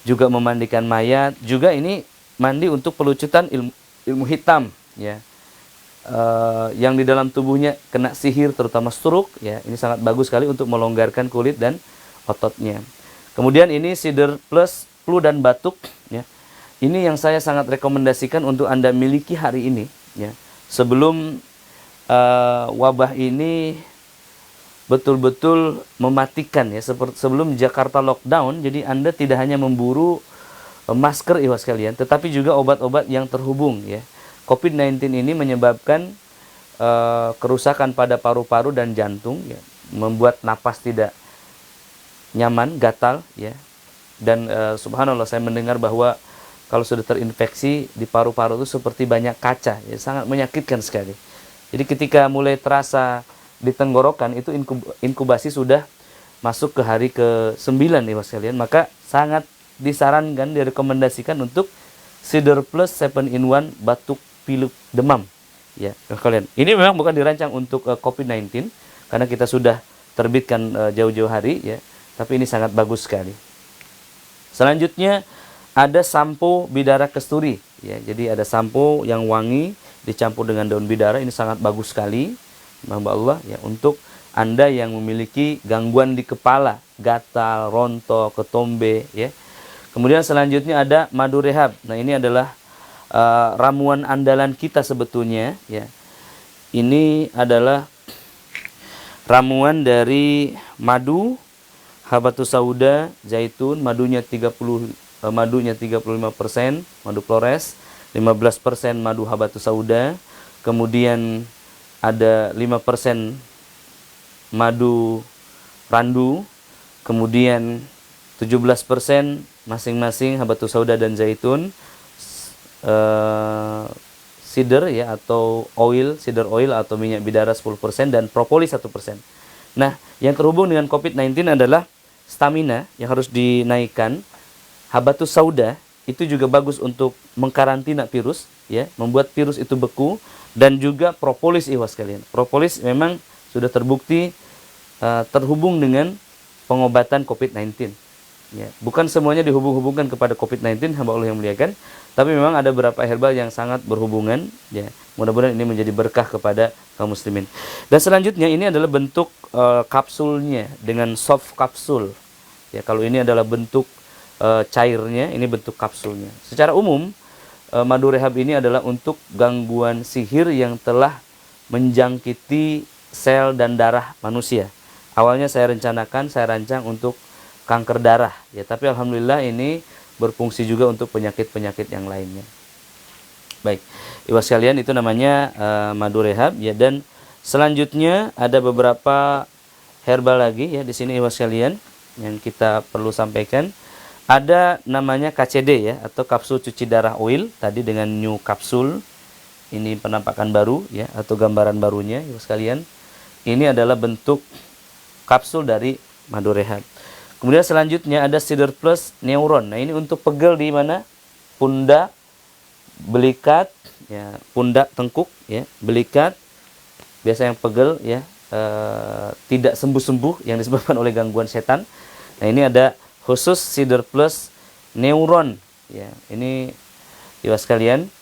juga memandikan mayat. Juga ini mandi untuk pelucutan ilmu hitam ya. Yang di dalam tubuhnya kena sihir terutama stroke ya. Ini sangat bagus sekali untuk melonggarkan kulit dan ototnya. Kemudian ini Cedar Plus flu dan batuk ya. Ini yang saya sangat rekomendasikan untuk Anda miliki hari ini ya. Sebelum wabah ini betul-betul mematikan ya, seperti sebelum Jakarta lockdown. Jadi Anda tidak hanya memburu masker ikhwas sekalian, tetapi juga obat-obat yang terhubung ya. COVID-19 ini menyebabkan kerusakan pada paru-paru dan jantung ya, membuat napas tidak nyaman, gatal ya. Dan subhanallah saya mendengar bahwa kalau sudah terinfeksi di paru-paru itu seperti banyak kaca ya, sangat menyakitkan sekali. Jadi ketika mulai terasa di tenggorokan itu inkubasi sudah masuk ke hari ke-9 nih Mas kalian, maka sangat disarankan, direkomendasikan untuk Cedar Plus 7-in-1 batuk pilek demam ya kalian. Ini memang bukan dirancang untuk COVID-19 karena kita sudah terbitkan jauh-jauh hari ya, tapi ini sangat bagus sekali. Selanjutnya ada sampo bidara kesturi ya. Jadi ada sampo yang wangi dicampur dengan daun bidara, ini sangat bagus sekali. Hamba Allah ya, untuk Anda yang memiliki gangguan di kepala, gatal, rontok, ketombe ya. Kemudian selanjutnya ada madu rehab. Nah, ini adalah ramuan andalan kita sebetulnya ya. Ini adalah ramuan dari madu, habatus sauda, zaitun, madunya 35%, madu Flores, 15% madu habatus sauda, kemudian ada 5% madu randu, kemudian 17% masing-masing habatus sauda dan zaitun, cedar ya atau oil, cedar oil atau minyak bidara 10% dan propolis 1%. Nah, yang terhubung dengan COVID-19 adalah stamina yang harus dinaikkan. Habatus sauda itu juga bagus untuk mengkarantina virus ya, membuat virus itu beku. Dan juga propolis ikhwas kalian. Propolis memang sudah terbukti terhubung dengan pengobatan COVID-19. Ya, bukan semuanya dihubung-hubungkan kepada COVID-19, hamba Allah yang muliakan, tapi memang ada beberapa herbal yang sangat berhubungan. Ya, mudah-mudahan ini menjadi berkah kepada kaum muslimin. Dan selanjutnya ini adalah bentuk kapsulnya dengan soft kapsul. Ya, kalau ini adalah bentuk cairnya, ini bentuk kapsulnya. Secara umum madu rehab ini adalah untuk gangguan sihir yang telah menjangkiti sel dan darah manusia. Awalnya saya rancang untuk kanker darah ya, tapi alhamdulillah ini berfungsi juga untuk penyakit-penyakit yang lainnya. Baik, ikhwas sekalian, itu namanya madu rehab ya. Dan selanjutnya ada beberapa herbal lagi ya di sini ikhwas sekalian yang kita perlu sampaikan. Ada namanya KCD ya, atau kapsul cuci darah oil, tadi dengan new kapsul. Ini penampakan baru ya, atau gambaran barunya ya sekalian. Ini adalah bentuk kapsul dari madu rehab. Kemudian selanjutnya ada Cedar Plus Neuron. Nah, ini untuk pegel di mana? Pundak, belikat ya, pundak tengkuk, ya, belikat, biasa yang pegel, ya, tidak sembuh-sembuh yang disebabkan oleh gangguan setan. Nah, ini ada khusus Cider Plus Neuron, ya. Ini iwas sekalian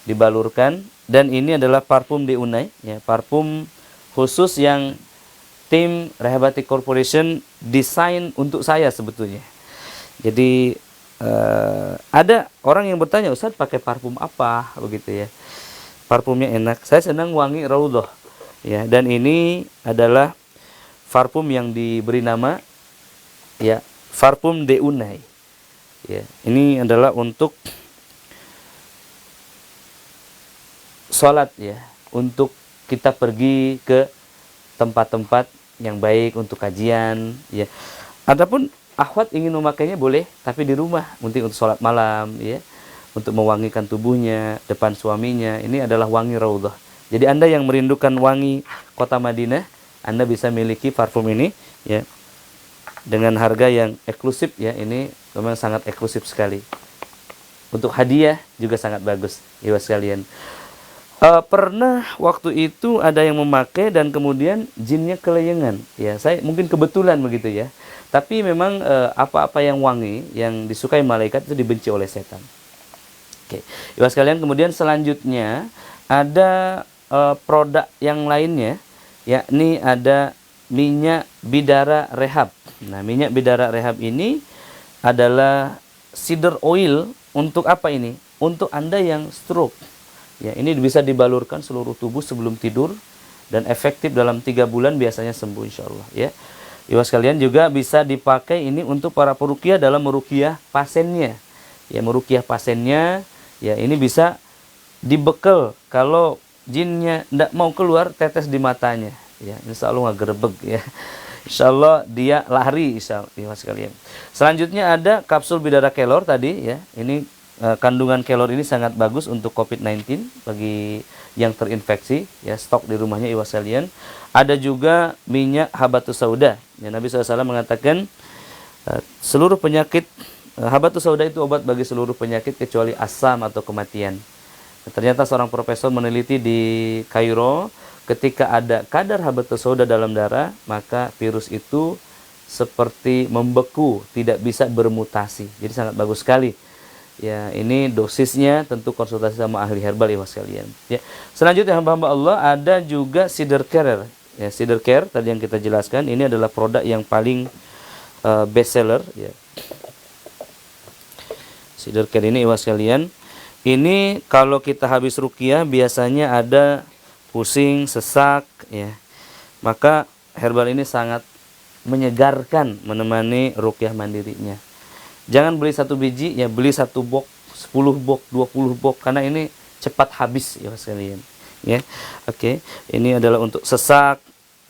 dibalurkan, dan ini adalah parfum de Unai, ya, parfum khusus yang tim Rehabatik Corporation desain untuk saya sebetulnya. Jadi ada orang yang bertanya, Ustaz pakai parfum apa begitu ya? Parfumnya enak. Saya senang wangi Raudhah, ya, dan ini adalah parfum yang diberi nama, ya, parfum de Unai. Ya, ini adalah untuk sholat, ya, untuk kita pergi ke tempat-tempat yang baik untuk kajian, ya. Adapun akhwat ingin memakainya boleh, tapi di rumah, mungkin untuk sholat malam, ya, untuk mewangikan tubuhnya depan suaminya. Ini adalah wangi Raudhah. Jadi Anda yang merindukan wangi kota Madinah, Anda bisa miliki parfum ini, ya, dengan harga yang eksklusif, ya. Ini memang sangat eksklusif sekali. Untuk hadiah juga sangat bagus, ibu sekalian. Pernah waktu itu ada yang memakai dan kemudian jinnya kelayangan, ya. Saya mungkin kebetulan begitu, ya. Tapi memang apa-apa yang wangi yang disukai malaikat itu dibenci oleh setan. Oke, ibu sekalian, kemudian selanjutnya ada produk yang lainnya, yakni ada minyak bidara rehab. Nah, minyak bidara rehab ini adalah cedar oil. Untuk apa ini? Untuk Anda yang stroke. Ya, ini bisa dibalurkan seluruh tubuh sebelum tidur dan efektif dalam 3 bulan biasanya sembuh insyaallah, ya. Ibu sekalian, juga bisa dipakai ini untuk para peruqyah dalam meruqyah pasiennya. Ya, meruqyah pasiennya, ya, ini bisa dibekal kalau jinnya tidak mau keluar, tetes di matanya, ya. Insyaallah nggak gerebeg, ya. Insyaallah dia lari, insyaallah, ibu sekalian. Selanjutnya ada kapsul bidara kelor tadi, ya. Ini kandungan kelor ini sangat bagus untuk COVID-19 bagi yang terinfeksi, ya, stok di rumahnya ibu sekalian. Ada juga minyak habatus sauda. Ya, Nabi SAW mengatakan seluruh penyakit, habatus sauda itu obat bagi seluruh penyakit kecuali asam atau kematian. Ternyata seorang profesor meneliti di Kairo, ketika ada kadar habatus sauda dalam darah, maka virus itu seperti membeku, tidak bisa bermutasi. Jadi sangat bagus sekali. Ya, ini dosisnya tentu konsultasi sama ahli herbal, ya sekalian. Ya. Selanjutnya hamba-hamba Allah ada juga Cider Care. Ya, Cider Care tadi yang kita jelaskan, ini adalah produk yang paling best seller, ya. Cider Care ini, ya sekalian, ini kalau kita habis ruqyah biasanya ada pusing, sesak, ya. Maka herbal ini sangat menyegarkan menemani ruqyah mandirinya. Jangan beli 1 biji, ya, beli 1 box, 10 box, 20 box, karena ini cepat habis, ya sekalian. Ya, oke. Ini adalah untuk sesak,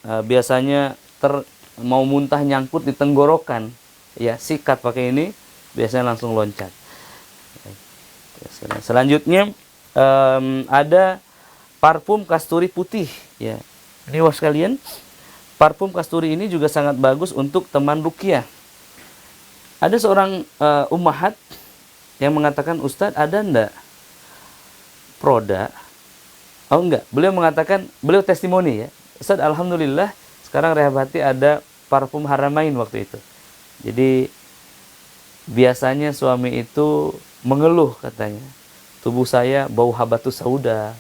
biasanya mau muntah nyangkut di tenggorokan, ya, sikat pakai ini, biasanya langsung loncat. Selanjutnya ada parfum kasturi putih, ya. Ini wah sekalian, parfum kasturi ini juga sangat bagus untuk teman ruqyah. Ada seorang ummahat yang mengatakan, Ustadz ada enggak produk? Oh enggak, beliau mengatakan, beliau testimoni, ya, Ustadz alhamdulillah sekarang Rehabati ada parfum Haramain waktu itu. Jadi biasanya suami itu mengeluh, katanya, tubuh saya bau habatus sauda,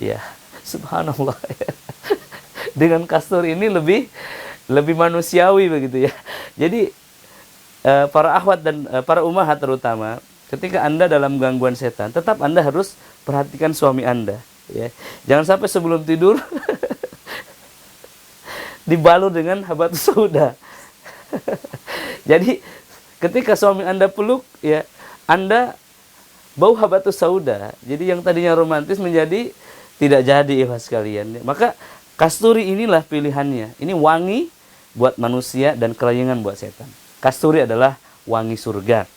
ya. Subhanallah, ya. Dengan kastur ini lebih manusiawi begitu, ya. Jadi para akhwat dan para ummahat terutama, ketika Anda dalam gangguan setan, tetap Anda harus perhatikan suami Anda, ya. Jangan sampai sebelum tidur dibalur dengan habatus sauda. Jadi ketika suami Anda peluk, ya, Anda bau habatus sauda. Jadi yang tadinya romantis menjadi tidak jadi, ya sekalian. Maka kasturi inilah pilihannya. Ini wangi buat manusia dan kelayangan buat setan. Kasturi adalah wangi surga.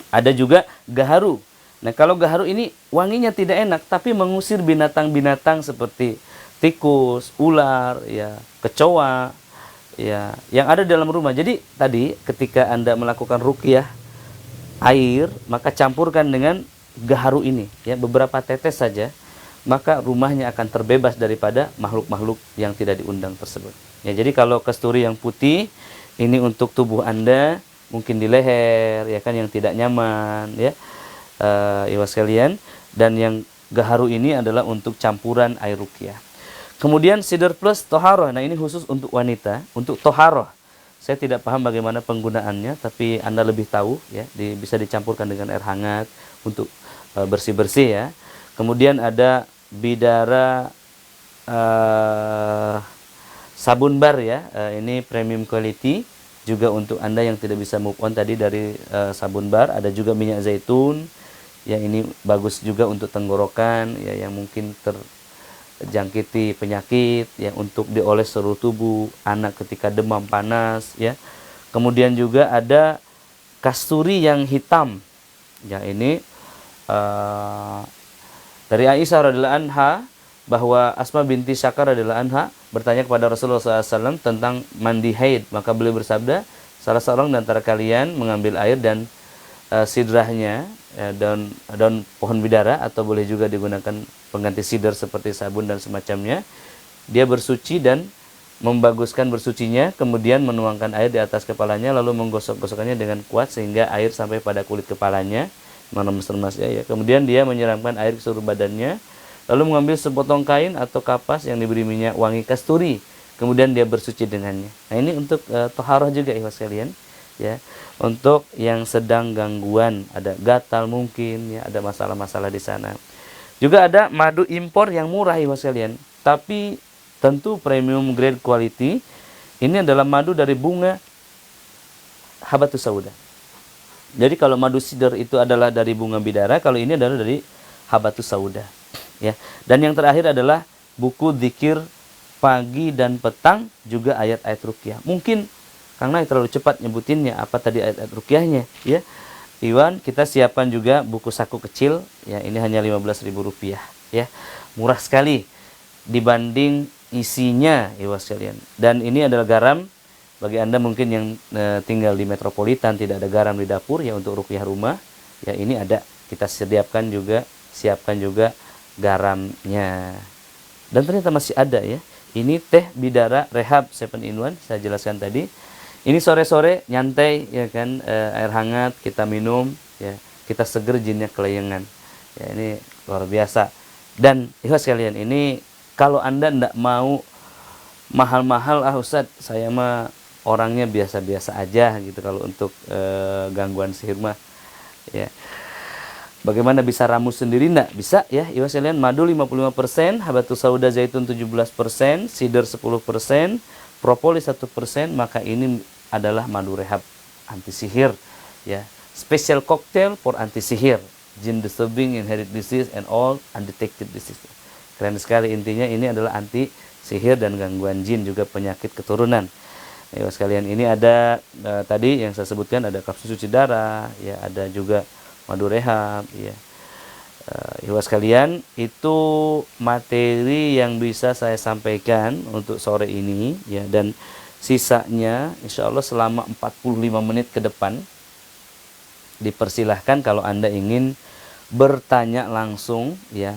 Ada juga gaharu. Nah, kalau gaharu ini wanginya tidak enak, tapi mengusir binatang-binatang seperti tikus, ular, ya, kecoa, ya, yang ada dalam rumah. Jadi tadi ketika Anda melakukan ruqyah air, maka campurkan dengan gaharu ini, ya, beberapa tetes saja, maka rumahnya akan terbebas daripada makhluk-makhluk yang tidak diundang tersebut. Ya, jadi kalau kasturi yang putih ini untuk tubuh Anda, mungkin di leher, ya kan, yang tidak nyaman, ya, iwas sekalian. Dan yang gaharu ini adalah untuk campuran air ruqyah. Kemudian Sidr Plus Toharoh. Nah, ini khusus untuk wanita, untuk Toharoh. Saya tidak paham bagaimana penggunaannya, tapi Anda lebih tahu, ya. Bisa dicampurkan dengan air hangat untuk bersih-bersih, ya. Kemudian ada Bidara sabun bar, ya. Ini premium quality juga untuk Anda yang tidak bisa move on tadi dari sabun bar. Ada juga minyak zaitun, ya, ini bagus juga untuk tenggorokan, ya, yang mungkin terjangkiti penyakit, ya, untuk dioles seluruh tubuh anak ketika demam panas, ya. Kemudian juga ada kasturi yang hitam, ya, ini dari Aisyah radhiyallahu anha, bahwa Asma binti Syakar radhiyallahu anha bertanya kepada Rasulullah SAW tentang mandi haid, maka beliau bersabda, salah seorang di antara kalian mengambil air dan sidrahnya, ya, daun pohon bidara, atau boleh juga digunakan pengganti sidr seperti sabun dan semacamnya. Dia bersuci dan membaguskan bersucinya, kemudian menuangkan air di atas kepalanya, lalu menggosok-gosokkannya dengan kuat sehingga air sampai pada kulit kepalanya, ya. Kemudian dia menyiramkan air ke seluruh badannya, lalu mengambil sepotong kain atau kapas yang diberi minyak wangi kasturi, kemudian dia bersuci dengannya. Nah, ini untuk toharoh juga, ikhwas sekalian, ya. Untuk yang sedang gangguan, ada gatal mungkin, ya, ada masalah-masalah di sana. Juga ada madu impor yang murah, ikhwas sekalian, tapi tentu premium grade quality. Ini adalah madu dari bunga habatus sauda. Jadi kalau madu sidr itu adalah dari bunga bidara, kalau ini adalah dari habatus sauda, ya. Dan yang terakhir adalah buku zikir pagi dan petang, juga ayat-ayat ruqyah. Mungkin karena terlalu cepat nyebutinnya apa tadi ayat-ayat ruqyahnya, ya. Iwan, kita siapkan juga buku saku kecil, ya, ini hanya Rp15.000, ya. Murah sekali dibanding isinya, iwas sekalian. Dan ini adalah garam bagi Anda mungkin yang tinggal di metropolitan, tidak ada garam di dapur, ya, untuk ruqyah rumah, ya, ini ada, kita siapkan juga garamnya. Dan ternyata masih ada, ya. Ini teh bidara rehab 7-in-1, saya jelaskan tadi. Ini sore-sore nyantai, ya kan, air hangat kita minum, ya, kita seger, jinnya kelayangan. Ya, ini luar biasa. Dan ikhlas sekalian, ini kalau Anda tidak mau mahal-mahal, Ustadz, saya mah orangnya biasa-biasa aja gitu kalau untuk gangguan sihir mah, ya. Bagaimana bisa ramu sendiri? Enggak bisa, ya, ikhlas sekalian. Madu 55%, habatus sauda zaitun 17%, sidr 10%, propolis 1%, maka ini adalah madu rehab anti sihir, ya. Special cocktail for anti sihir, jin disturbing, inherit disease and all undetected disease. Keren sekali, intinya ini adalah anti sihir dan gangguan jin, juga penyakit keturunan. Ya, sekalian, ini ada tadi yang saya sebutkan, ada kapsul cuci darah, ya, ada juga madu rehab, ya. Ikhwas sekalian, itu materi yang bisa saya sampaikan untuk sore ini, ya. Dan sisanya insya Allah selama 45 menit ke depan dipersilahkan kalau Anda ingin bertanya langsung, ya.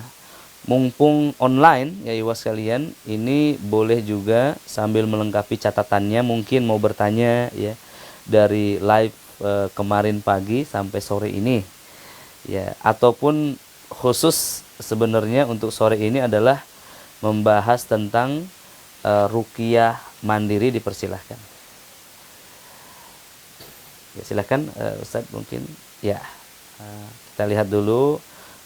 Mumpung online, ya, ikhwas sekalian, ini boleh juga sambil melengkapi catatannya, mungkin mau bertanya, ya, dari live kemarin pagi sampai sore ini, ya, ataupun khusus sebenarnya untuk sore ini adalah membahas tentang ruqyah mandiri, dipersilahkan. Ya, silahkan Ustadz, mungkin, ya. Kita lihat dulu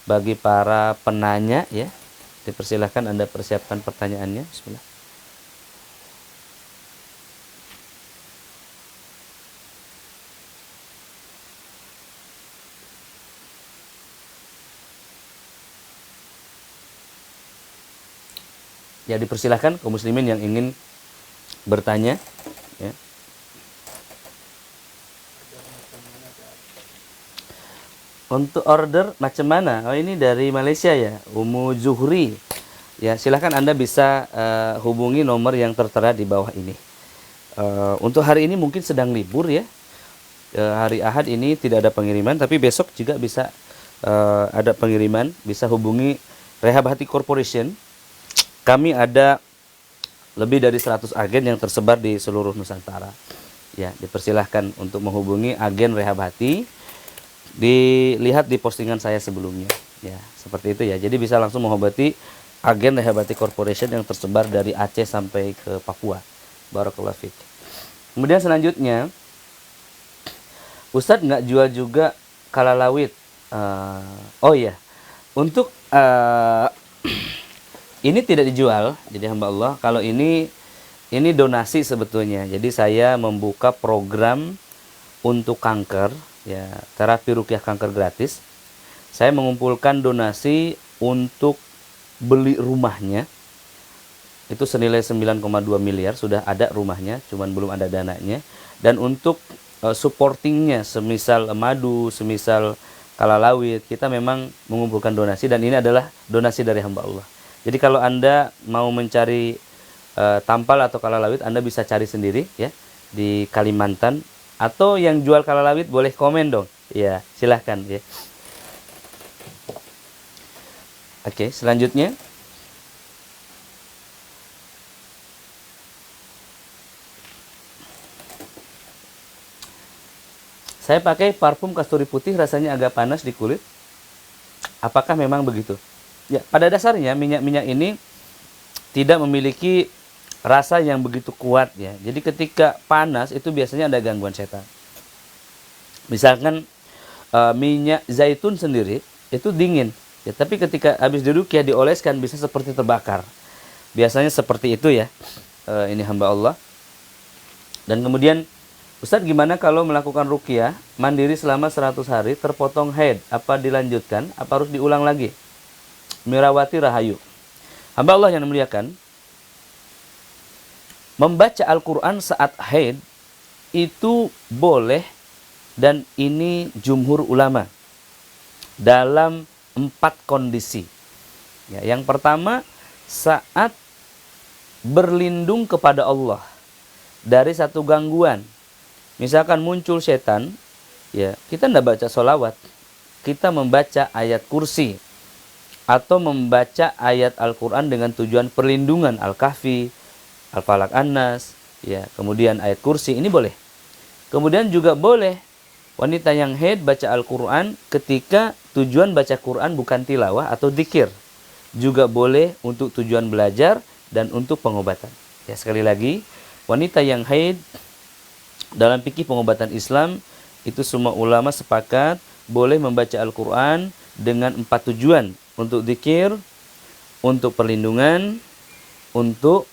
bagi para penanya, ya, dipersilahkan Anda persiapkan pertanyaannya. Bismillah. Ya, dipersilahkan kaum muslimin yang ingin bertanya, ya. Untuk order macam mana? Oh, ini dari Malaysia, ya, Umu Zuhri. Ya, silahkan Anda bisa hubungi nomor yang tertera di bawah ini. Untuk hari ini mungkin sedang libur, ya. Hari Ahad ini tidak ada pengiriman, tapi besok juga bisa ada pengiriman, bisa hubungi Rehab Hati Corporation. Kami ada lebih dari 100 agen yang tersebar di seluruh Nusantara. Ya, dipersilahkan untuk menghubungi agen Rehab Hati. Dilihat di postingan saya sebelumnya. Ya, seperti itu ya. Jadi bisa langsung mengobati agen Rehab Hati Corporation yang tersebar dari Aceh sampai ke Papua. Barakallahu fiik. Kemudian selanjutnya, Ustadz nggak jual juga kalalawit. Oh iya, untuk ini tidak dijual, jadi hamba Allah. Kalau ini donasi sebetulnya. Jadi saya membuka program untuk kanker, ya, terapi ruqyah kanker gratis. Saya mengumpulkan donasi untuk beli rumahnya. Itu senilai 9,2 miliar, sudah ada rumahnya, cuman belum ada dananya. Dan untuk supportingnya, semisal madu, semisal kalalawit, kita memang mengumpulkan donasi, dan ini adalah donasi dari hamba Allah. Jadi kalau Anda mau mencari tampal atau kalalawit, Anda bisa cari sendiri ya di Kalimantan, atau yang jual kalalawit boleh komen dong. Ya, silahkan ya. Oke, selanjutnya. Saya pakai parfum kasturi putih, rasanya agak panas di kulit. Apakah memang begitu? Ya, pada dasarnya minyak-minyak ini tidak memiliki rasa yang begitu kuat ya. Jadi ketika panas itu biasanya ada gangguan setan. Misalkan minyak zaitun sendiri itu dingin, ya, tapi ketika habis diruqyah dioleskan bisa seperti terbakar. Biasanya seperti itu ya. Ini hamba Allah. Dan kemudian, Ustadz, gimana kalau melakukan ruqyah mandiri selama 100 hari terpotong haid? Apa dilanjutkan? Apa harus diulang lagi? Mirawati Rahayu. Hamba Allah yang dimuliakan, membaca Al-Quran saat haid itu boleh, dan ini jumhur ulama dalam 4 kondisi. Ya, yang pertama, saat berlindung kepada Allah dari satu gangguan. Misalkan muncul setan, ya, kita tidak baca sholawat, kita membaca ayat kursi atau membaca ayat Al-Quran dengan tujuan perlindungan, Al-Kahfi, Al-Falaq, An-Nas, ya, kemudian ayat kursi, ini boleh. Kemudian juga boleh wanita yang haid baca Al-Quran ketika tujuan baca Quran bukan tilawah atau dzikir. Juga boleh untuk tujuan belajar dan untuk pengobatan. Ya, sekali lagi, wanita yang haid dalam fikih pengobatan Islam itu semua ulama sepakat boleh membaca Al-Quran dengan 4 tujuan: untuk dzikir, untuk perlindungan, untuk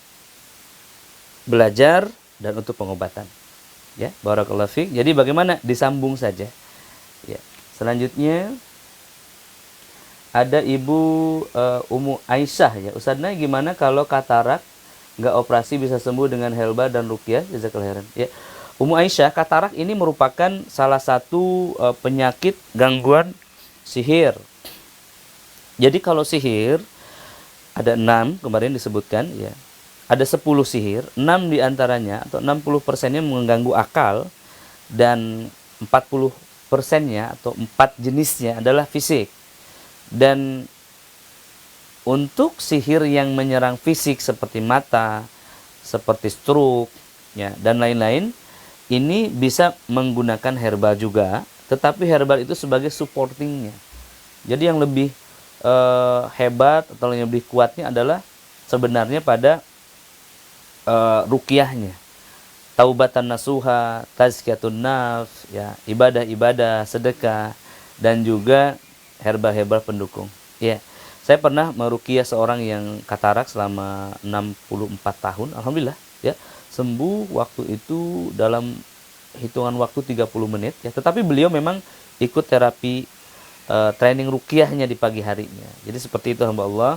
belajar, dan untuk pengobatan. Ya, barakallahu fiik. Jadi bagaimana? Disambung saja. Ya. Selanjutnya ada Ibu Ummu Aisyah ya. Ustadznya gimana kalau katarak nggak operasi bisa sembuh dengan helba dan ruqyah? Jazakallahu khairan. Ya. Ummu Aisyah, katarak ini merupakan salah satu penyakit gangguan sihir. Jadi kalau sihir ada 6 kemarin disebutkan ya. Ada 10 sihir, 6 diantaranya atau 60%-nya mengganggu akal, dan 40%-nya atau 4 jenisnya adalah fisik. Dan untuk sihir yang menyerang fisik seperti mata, seperti stroke, ya, dan lain-lain, ini bisa menggunakan herbal juga, tetapi herbal itu sebagai supportingnya. Jadi yang lebih hebat atau yang lebih kuatnya adalah sebenarnya pada ruqyahnya. Taubatan nasuha, tazkiyatun nafs, ya, ibadah-ibadah, sedekah, dan juga herbal-herbal pendukung. Ya, saya pernah meruqyah seorang yang katarak selama 64 tahun, alhamdulillah, ya, sembuh waktu itu dalam hitungan waktu 30 menit ya. Tetapi beliau memang ikut terapi training ruqyahnya di pagi harinya. Jadi seperti itu hamba Allah.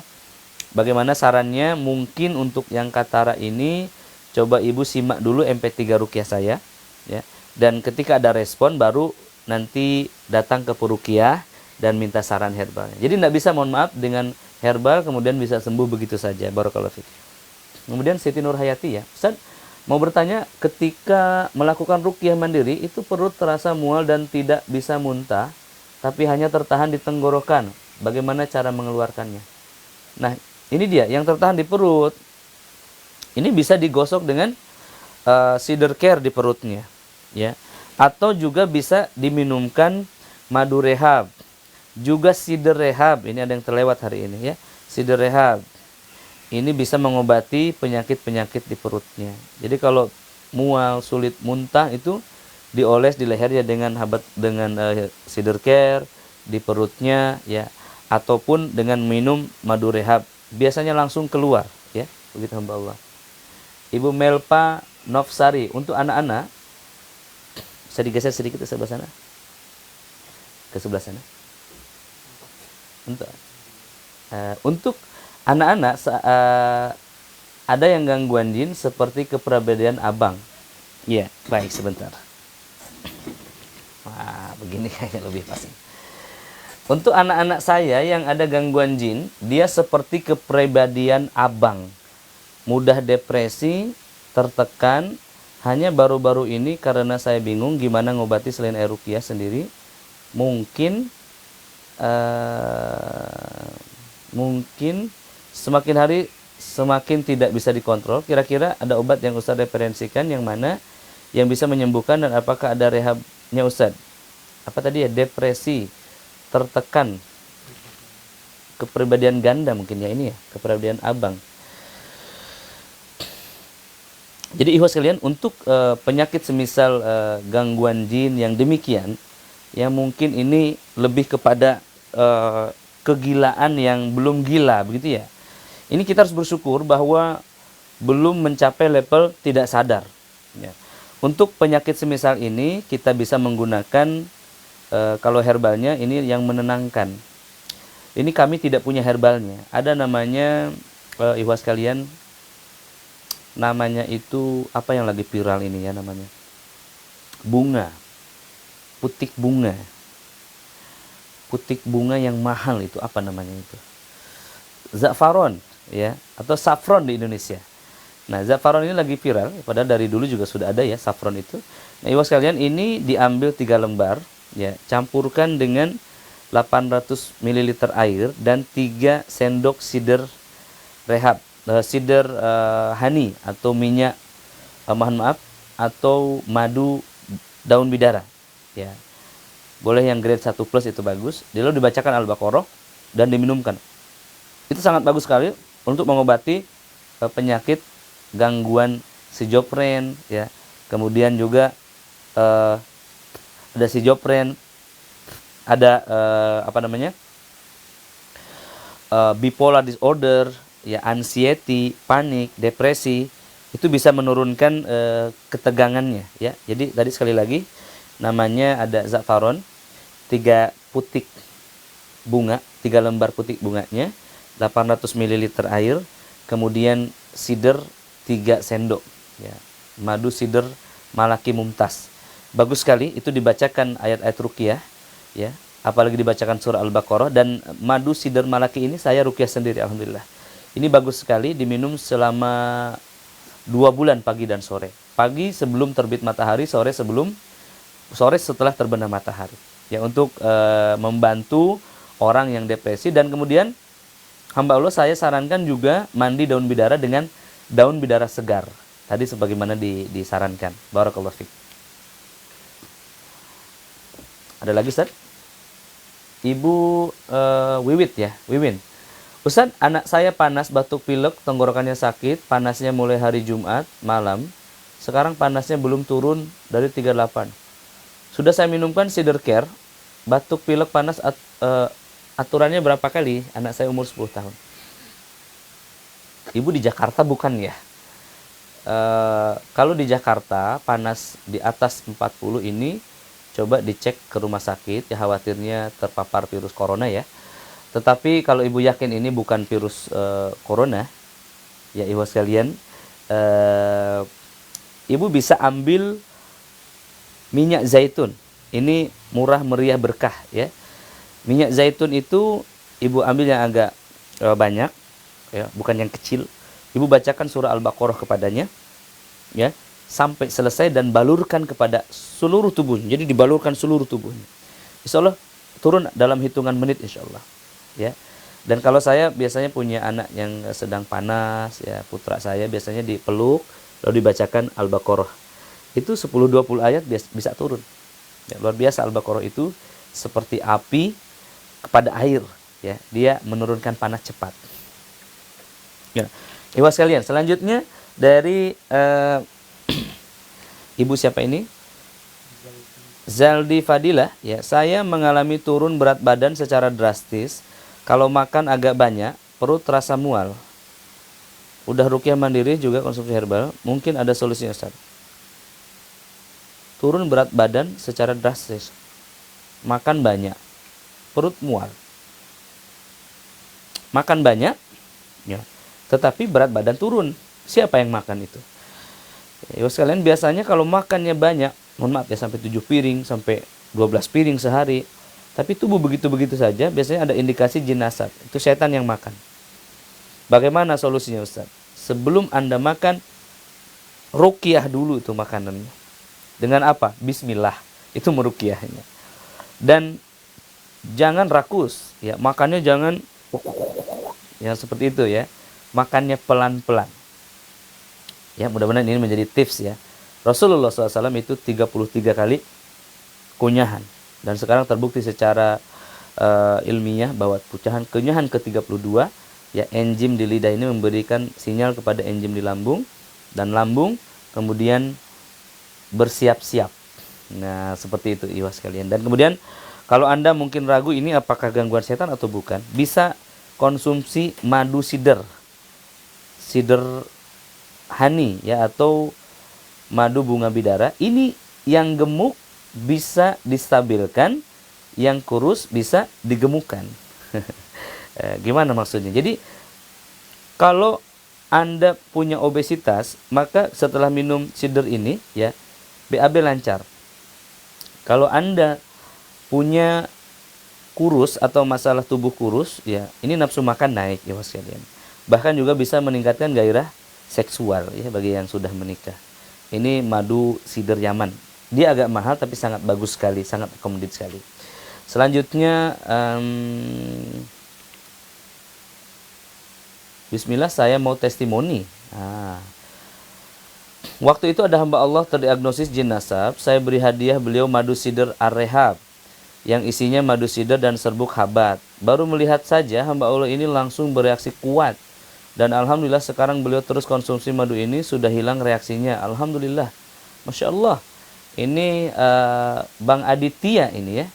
Bagaimana sarannya? Mungkin untuk yang katarak ini coba ibu simak dulu MP3 ruqyah saya ya. Dan ketika ada respon baru nanti datang ke peruqyah dan minta saran herbalnya. Jadi tidak bisa, mohon maaf, dengan herbal kemudian bisa sembuh begitu saja. Barakallahu fiik. Kemudian Siti Nur Hayati ya. Ustaz, mau bertanya, ketika melakukan ruqyah mandiri itu perut terasa mual dan tidak bisa muntah, tapi hanya tertahan di tenggorokan. Bagaimana cara mengeluarkannya? Nah, ini dia yang tertahan di perut. Ini bisa digosok dengan cider care di perutnya, ya. Atau juga bisa diminumkan madu rehab. Juga cider rehab. Ini ada yang terlewat hari ini, ya. Cider rehab. Ini bisa mengobati penyakit-penyakit di perutnya. Jadi kalau mual, sulit muntah itu dioles di lehernya dengan cider care di perutnya, ya, ataupun dengan minum madu rehab. Biasanya langsung keluar, ya. Begitu hamba Allah. Ibu Melpa Novsari, untuk anak-anak bisa digeser sedikit ke sebelah sana. Ke sebelah sana. Untuk anak-anak ada yang gangguan jin seperti kepribadian abang. Iya, baik, sebentar. Wah, begini kayaknya lebih pas. Untuk anak-anak saya yang ada gangguan jin, dia seperti kepribadian abang. Mudah depresi, tertekan. Hanya baru-baru ini karena saya bingung gimana ngobati selain air ruqyah sendiri. Mungkin semakin hari semakin tidak bisa dikontrol. Kira-kira ada obat yang Ustaz referensikan yang mana yang bisa menyembuhkan, dan apakah ada rehabnya Ustaz? Apa tadi ya? Depresi, tertekan, kepribadian ganda mungkin ya, ini ya, kepribadian abang. Jadi ikhwas sekalian, untuk penyakit semisal gangguan jin yang demikian, yang mungkin ini lebih kepada kegilaan yang belum gila, begitu ya. Ini kita harus bersyukur bahwa belum mencapai level tidak sadar. Ya. Untuk penyakit semisal ini kita bisa menggunakan kalau herbalnya ini yang menenangkan. Ini kami tidak punya herbalnya. Ada namanya ikhwas sekalian, namanya itu apa yang lagi viral ini ya, namanya bunga, putik bunga. Putik bunga yang mahal itu apa namanya itu? Za'faron ya, atau saffron di Indonesia. Nah, za'faron ini lagi viral, padahal dari dulu juga sudah ada ya saffron itu. Nah, ibu sekalian, ini diambil 3 lembar ya, campurkan dengan 800 ml air dan 3 sendok cider rehab, cider honey atau minyak atau madu daun bidara ya. Boleh yang grade 1 plus itu bagus. Lalu dibacakan Al-Baqarah dan diminumkan. Itu sangat bagus sekali untuk mengobati penyakit gangguan schizofren ya. Kemudian juga ada schizofren, ada bipolar disorder, ya, anxiety, panik, depresi. Itu bisa menurunkan ketegangannya ya. Jadi tadi sekali lagi, namanya ada za'faron, 3 putik bunga, 3 lembar putik bunganya, 800 ml air, kemudian cider 3 sendok ya. Madu cider malaki mumtaz. Bagus sekali itu dibacakan ayat-ayat ruqyah ya, apalagi dibacakan surah Al-Baqarah. Dan madu cider malaki ini saya ruqyah sendiri alhamdulillah. Ini bagus sekali, diminum selama 2 bulan pagi dan sore. Pagi sebelum terbit matahari, sore setelah terbenam matahari. Ya, untuk membantu orang yang depresi. Dan kemudian hamba Allah, saya sarankan juga mandi daun bidara dengan daun bidara segar. Tadi sebagaimana disarankan. Barakallahu fiik. Ada lagi Ustaz? Ibu Wiwit ya, Wiwin. Ustaz, anak saya panas, batuk pilek, tenggorokannya sakit, panasnya mulai hari Jumat malam. Sekarang panasnya belum turun dari 38. Sudah saya minumkan cider care, batuk pilek panas aturannya berapa kali? Anak saya umur 10 tahun. Ibu di Jakarta bukan ya? Kalau di Jakarta panas di atas 40 ini, coba dicek ke rumah sakit ya, khawatirnya terpapar virus corona ya. Tetapi kalau ibu yakin ini bukan virus corona, ya ibu sekalian, ibu bisa ambil minyak zaitun. Ini murah meriah berkah ya. Minyak zaitun itu ibu ambil yang agak banyak ya, bukan yang kecil. Ibu bacakan surah Al-Baqarah kepadanya ya, sampai selesai dan balurkan kepada seluruh tubuhnya. Jadi dibalurkan seluruh tubuhnya. Insyaallah turun dalam hitungan menit insya Allah. Ya. Dan kalau saya biasanya punya anak yang sedang panas, ya putra saya biasanya dipeluk lalu dibacakan Al-Baqarah. Itu 10-20 ayat bisa turun. Ya, luar biasa Al-Baqarah itu seperti api kepada air, ya. Dia menurunkan panas cepat. Ya. Ibu sekalian, selanjutnya dari ibu siapa ini? Zaldi Fadilah, ya, saya mengalami turun berat badan secara drastis. Kalau makan agak banyak, perut terasa mual. Udah ruqyah mandiri juga konsumsi herbal, mungkin ada solusinya Ustaz. Turun berat badan secara drastis. Makan banyak, perut mual. Makan banyak, ya, tetapi berat badan turun. Siapa yang makan itu? Ya, sekalian biasanya kalau makannya banyak, mohon maaf ya, sampai 7 piring, sampai 12 piring sehari, tapi tubuh begitu-begitu saja, biasanya ada indikasi jin nasab. Itu setan yang makan. Bagaimana solusinya Ustaz? Sebelum Anda makan, ruqyah dulu itu makanannya. Dengan apa? Bismillah. Itu meruqyahnya. Dan jangan rakus, ya, makannya jangan yang seperti itu ya. Makannya pelan-pelan. Ya, mudah-mudahan ini menjadi tips ya. Rasulullah SAW itu 33 kali kunyahan. Dan sekarang terbukti secara ilmiah bahwa kunyahan ke-32, ya, enzim di lidah ini memberikan sinyal kepada enzim di lambung, dan lambung kemudian bersiap-siap. Nah, seperti itu ikhwah sekalian. Dan kemudian kalau Anda mungkin ragu ini apakah gangguan setan atau bukan, bisa konsumsi madu sidr. Sidr honey, ya, atau madu bunga bidara. Ini yang gemuk bisa distabilkan, yang kurus bisa digemukkan. Gimana maksudnya? Jadi kalau Anda punya obesitas, maka setelah minum sidr ini, ya, BAB lancar. Kalau Anda punya kurus atau masalah tubuh kurus, ya, ini nafsu makan naik ya sekalian. Bahkan juga bisa meningkatkan gairah seksual ya bagi yang sudah menikah. Ini madu sidr Yaman. Dia agak mahal tapi sangat bagus sekali, sangat akomodatif sekali. Selanjutnya Bismillah, saya mau testimoni. Waktu itu ada hamba Allah terdiagnosis jin nasab. Saya beri hadiah beliau madu sidr Ar-Rehab yang isinya madu sidr dan serbuk habat. Baru melihat saja hamba Allah ini langsung bereaksi kuat. Dan alhamdulillah sekarang beliau terus konsumsi madu ini, sudah hilang reaksinya. Alhamdulillah. Masya Allah. Ini Bang Aditya ini ya.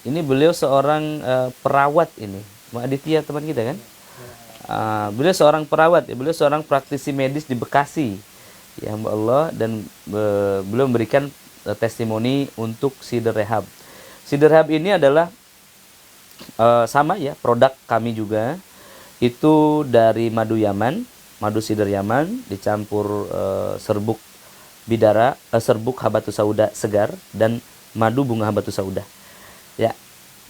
Ini beliau seorang perawat ini. Bang Aditya teman kita kan? Beliau seorang perawat, ya. Beliau seorang praktisi medis di Bekasi. Ya hamba Allah, dan beliau memberikan testimoni untuk Sidr Rehab. Sidr Rehab ini adalah sama ya, produk kami juga. Itu dari madu Yaman, madu sidr Yaman dicampur serbuk bidara, serbuk habatus sauda segar dan madu bunga habatus sauda. Ya,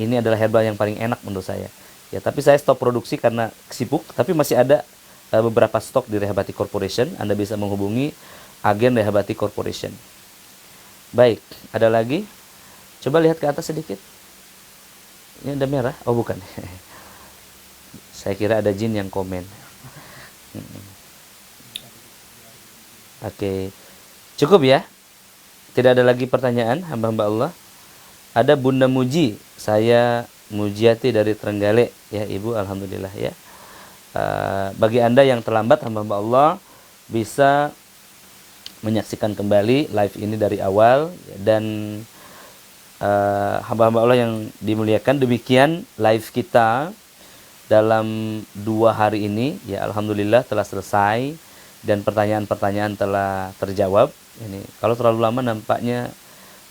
ini adalah herbal yang paling enak menurut saya. Ya, tapi saya stop produksi karena sibuk, tapi masih ada beberapa stok di Rehabati Corporation. Anda bisa menghubungi agen Rehabati Corporation. Baik, ada lagi? Coba lihat ke atas sedikit. Ini ada merah? Oh, bukan. Saya kira ada jin yang komen. Oke. Cukup ya? Tidak ada lagi pertanyaan hamba-hamba Allah. Ada Bunda Muji. Saya Mujiati dari Trenggalek. Ya Ibu, alhamdulillah ya. Bagi Anda yang terlambat hamba-hamba Allah, bisa menyaksikan kembali live ini dari awal. Dan hamba-hamba Allah yang dimuliakan, demikian live kita dalam 2 hari ini, ya alhamdulillah telah selesai dan pertanyaan-pertanyaan telah terjawab. Ini kalau terlalu lama nampaknya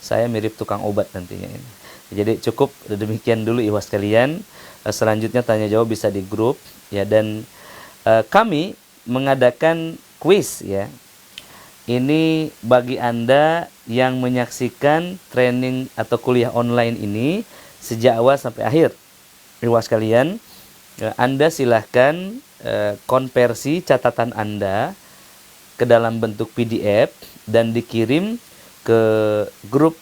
saya mirip tukang obat nantinya ini. Jadi cukup demikian dulu ikhwas sekalian. Selanjutnya tanya jawab bisa di grup ya, dan kami mengadakan kuis ya. Ini bagi Anda yang menyaksikan training atau kuliah online ini sejak awal sampai akhir. Ikhwas sekalian, Anda silahkan konversi catatan Anda ke dalam bentuk PDF dan dikirim ke grup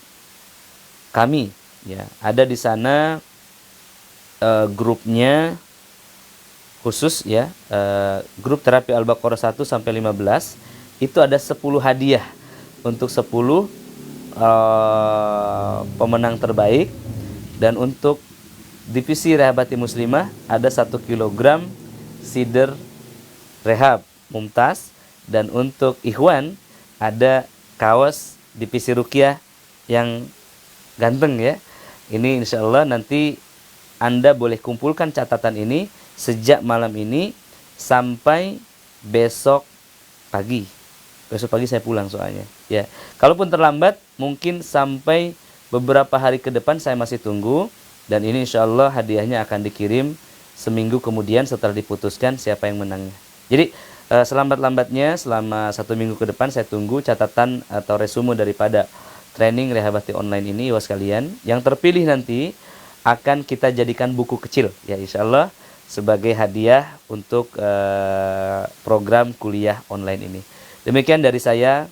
kami. Ya, ada di sana grupnya khusus ya, grup terapi Al-Baqarah 1 sampai 15 itu ada 10 hadiah untuk 10 pemenang terbaik, dan untuk divisi Rehabati Muslimah ada 1 kilogram sider rehab mumtaz, dan untuk Ikhwan ada kaos divisi Ruqyah yang ganteng ya. Ini insya Allah nanti Anda boleh kumpulkan catatan ini sejak malam ini sampai besok pagi. Besok pagi saya pulang soalnya ya. Kalaupun terlambat mungkin sampai beberapa hari ke depan saya masih tunggu, dan ini insya Allah hadiahnya akan dikirim seminggu kemudian setelah diputuskan siapa yang menangnya. Jadi selambat-lambatnya selama 1 minggu ke depan saya tunggu catatan atau resume daripada training Rehabati online ini ya sekalian. Yang terpilih nanti akan kita jadikan buku kecil ya insya Allah sebagai hadiah untuk program kuliah online ini. Demikian dari saya,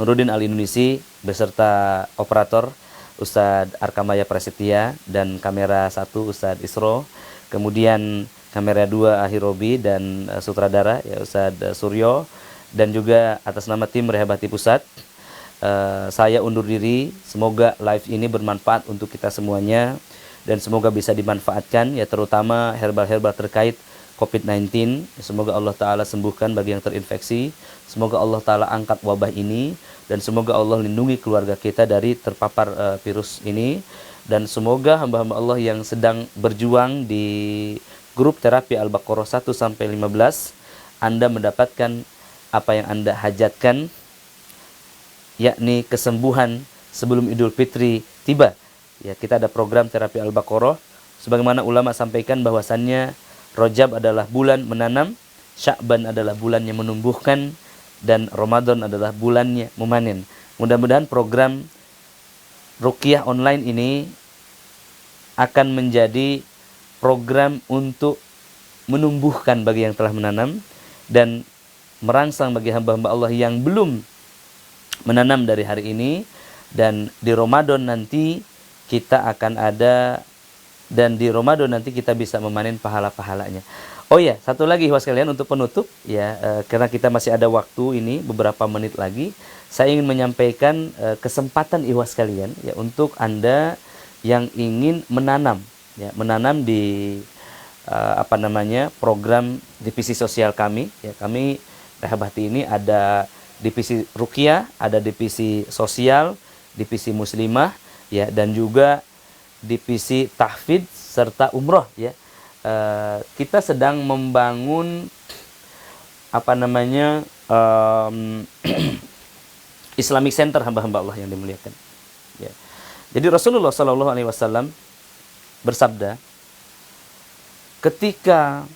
Nuruddin Al-Indonesi beserta operator Ustadz Arkamaya Prasetya, dan kamera 1 Ustadz Isro, kemudian kamera 2 Ahirobi, dan sutradara ya Ustadz Suryo, dan juga atas nama tim Rehabati Pusat saya undur diri. Semoga live ini bermanfaat untuk kita semuanya, dan semoga bisa dimanfaatkan ya, terutama herbal-herbal terkait COVID-19. Semoga Allah Ta'ala sembuhkan bagi yang terinfeksi. Semoga Allah Ta'ala angkat wabah ini, dan semoga Allah lindungi keluarga kita dari terpapar virus ini. Dan semoga hamba-hamba Allah yang sedang berjuang di grup terapi Al-Baqarah 1 sampai 15, Anda mendapatkan apa yang Anda hajatkan, yakni kesembuhan sebelum Idul Fitri tiba. Ya, kita ada program terapi Al-Baqarah. Sebagaimana ulama sampaikan bahwasannya Rajab adalah bulan menanam, Sya'ban adalah bulannya menumbuhkan, dan Ramadan adalah bulannya memanen. Mudah-mudahan program Ruqyah online ini akan menjadi program untuk menumbuhkan bagi yang telah menanam, dan merangsang bagi hamba-hamba Allah yang belum menanam dari hari ini. Dan di Ramadan nanti kita akan ada, dan di Ramadan nanti kita bisa memanen pahala-pahalanya. Oh ya, satu lagi ikhwas sekalian untuk penutup ya, karena kita masih ada waktu ini beberapa menit lagi, saya ingin menyampaikan kesempatan ikhwas sekalian ya untuk Anda yang ingin menanam ya, menanam di program divisi sosial kami ya. Kami Rehabati ini ada divisi Ruqyah, ada divisi sosial, divisi muslimah ya, dan juga divisi tahfidz serta umroh ya. Kita sedang membangun Islamic Center hamba-hamba Allah yang dimuliakan ya. Jadi Rasulullah SAW bersabda, ketika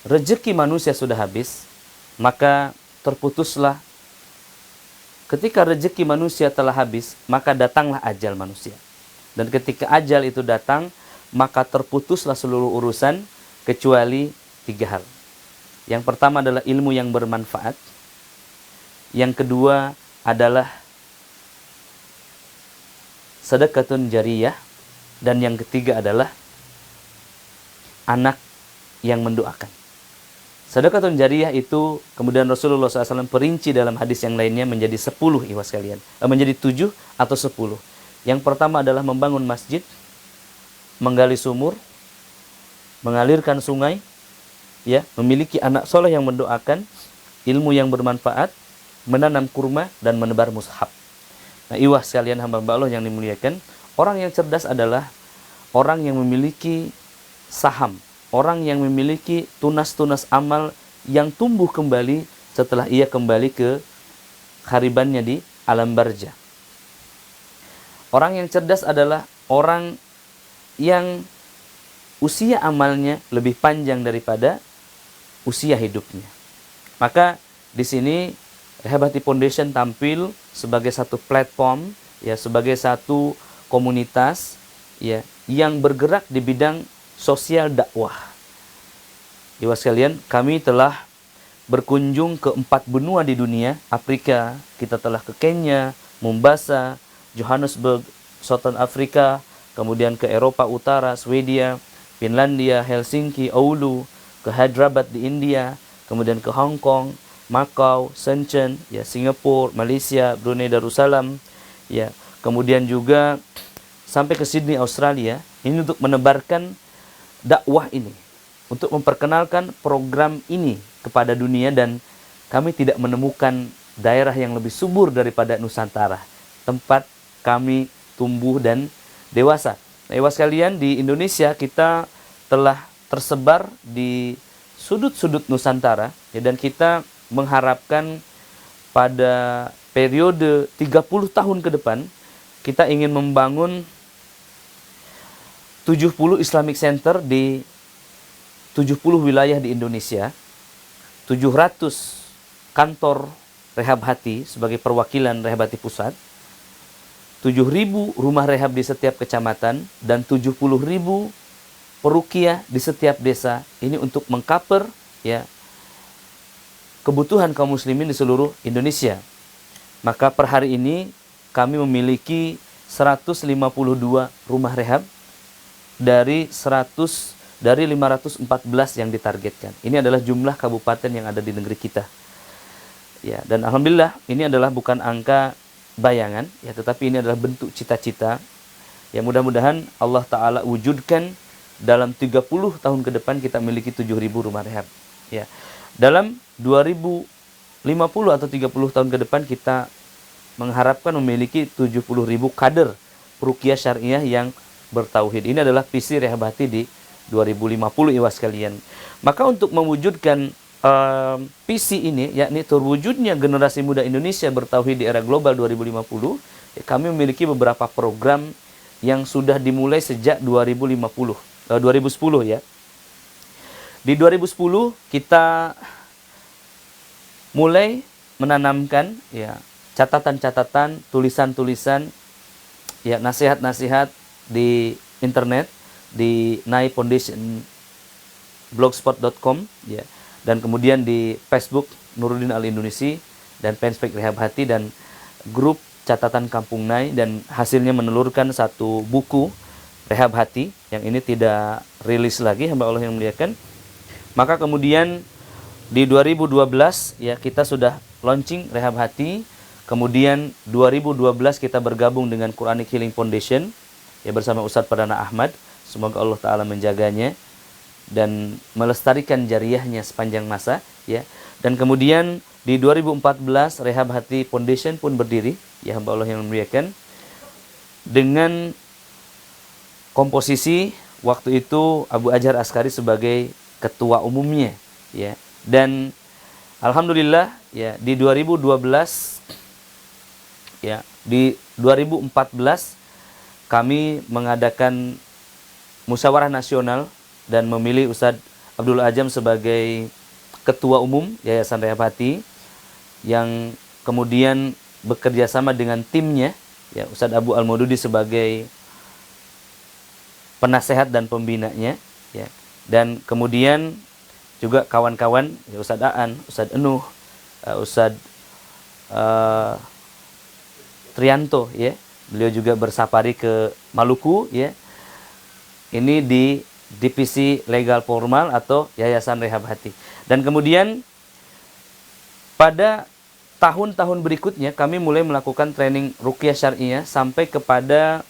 rezeki manusia sudah habis, maka terputuslah. Ketika rezeki manusia telah habis, maka datanglah ajal manusia. Dan ketika ajal itu datang, maka terputuslah seluruh urusan kecuali 3 hal. Yang pertama adalah ilmu yang bermanfaat. Yang kedua adalah sedekatun jariyah. Dan yang ketiga adalah anak yang mendoakan. Sedekatun jariyah itu kemudian Rasulullah SAW perinci dalam hadis yang lainnya menjadi 10 ikhwas sekalian. Menjadi 7 atau 10. Yang pertama adalah membangun masjid, menggali sumur, mengalirkan sungai, ya, memiliki anak soleh yang mendoakan, ilmu yang bermanfaat, menanam kurma, dan menebar mushaf. Nah, ikhwas sekalian hamba-hamba Allah yang dimuliakan, orang yang cerdas adalah orang yang memiliki saham, orang yang memiliki tunas-tunas amal yang tumbuh kembali setelah ia kembali ke kharibannya di alam barzah. Orang yang cerdas adalah orang yang usia amalnya lebih panjang daripada usia hidupnya. Maka di sini Rehabati Foundation tampil sebagai satu platform, ya, sebagai satu komunitas, ya, yang bergerak di bidang sosial dakwah. Ikhwas sekalian, kami telah berkunjung ke 4 benua di dunia. Afrika, kita telah ke Kenya, Mombasa, Johannesburg, Southern Africa, kemudian ke Eropa Utara, Swedia, Finlandia, Helsinki, Oulu, ke Hyderabad di India, kemudian ke Hong Kong, Macau, Shenzhen, ya Singapura, Malaysia, Brunei Darussalam, ya kemudian juga sampai ke Sydney, Australia. Ini untuk menebarkan dakwah ini, untuk memperkenalkan program ini kepada dunia, dan kami tidak menemukan daerah yang lebih subur daripada Nusantara, tempat kami tumbuh dan dewasa. Nah, ikhwah sekalian, di Indonesia kita telah tersebar di sudut-sudut Nusantara, ya, dan kita mengharapkan pada periode 30 tahun ke depan kita ingin membangun 70 Islamic Center di 70 wilayah di Indonesia, 700 kantor rehab hati sebagai perwakilan rehab hati pusat, 7.000 rumah rehab di setiap kecamatan, dan 70.000 perukiah di setiap desa. Ini untuk mengcover, ya, kebutuhan kaum muslimin di seluruh Indonesia. Maka per hari ini kami memiliki 152 rumah rehab dari 514 yang ditargetkan. Ini adalah jumlah kabupaten yang ada di negeri kita. Ya, dan alhamdulillah ini adalah bukan angka bayangan, ya, tetapi ini adalah bentuk cita-cita yang mudah-mudahan Allah Ta'ala wujudkan dalam 30 tahun ke depan kita memiliki 7.000 rumah rehab. Ya. Dalam 2050 atau 30 tahun ke depan kita mengharapkan memiliki 70.000 kader peruqyah syariah yang bertauhid. Ini adalah visi rehab hati di 2050, ikhwah sekalian. Maka untuk mewujudkan visi ini, yakni terwujudnya generasi muda Indonesia bertauhid di era global 2050, ya, kami memiliki beberapa program yang sudah dimulai sejak 2010 ya. Di 2010 kita mulai menanamkan, ya, catatan-catatan, tulisan-tulisan, ya, nasihat-nasihat di internet, di Nai Foundation blogspot.com, ya, dan kemudian di Facebook Nuruddin Al Indonesia dan Fanspage Rehab Hati dan grup catatan Kampung Nai, dan hasilnya menelurkan satu buku Rehab Hati yang ini tidak rilis lagi, hamba Allah yang muliakan. Maka kemudian di 2012 ya kita sudah launching Rehab Hati. Kemudian 2012 kita bergabung dengan Quranic Healing Foundation ya bersama Ustadz Perdana Ahmad. Semoga Allah Ta'ala menjaganya dan melestarikan jariahnya sepanjang masa ya. Dan kemudian di 2014 Rehab Hati Foundation pun berdiri ya, hamba Allah yang memuliakan, dengan komposisi waktu itu Abu Ajar Askari sebagai ketua umumnya ya. Dan alhamdulillah ya di 2012 ya, di 2014 kami mengadakan musyawarah nasional dan memilih Ustadz Abdul Ajam sebagai ketua umum Yayasan Rehab Hati, yang kemudian bekerja sama dengan timnya ya, Ustadz Abu Al-Maududi sebagai penasehat dan pembinanya ya. Dan kemudian juga kawan-kawan ya, Ustadz Aan, Ustadz Enuh, Ustadz Trianto ya, beliau juga bersafari ke Maluku ya. Ini di divisi legal formal atau Yayasan Rehab Hati. Dan kemudian pada tahun-tahun berikutnya kami mulai melakukan training ruqyah syariah sampai kepada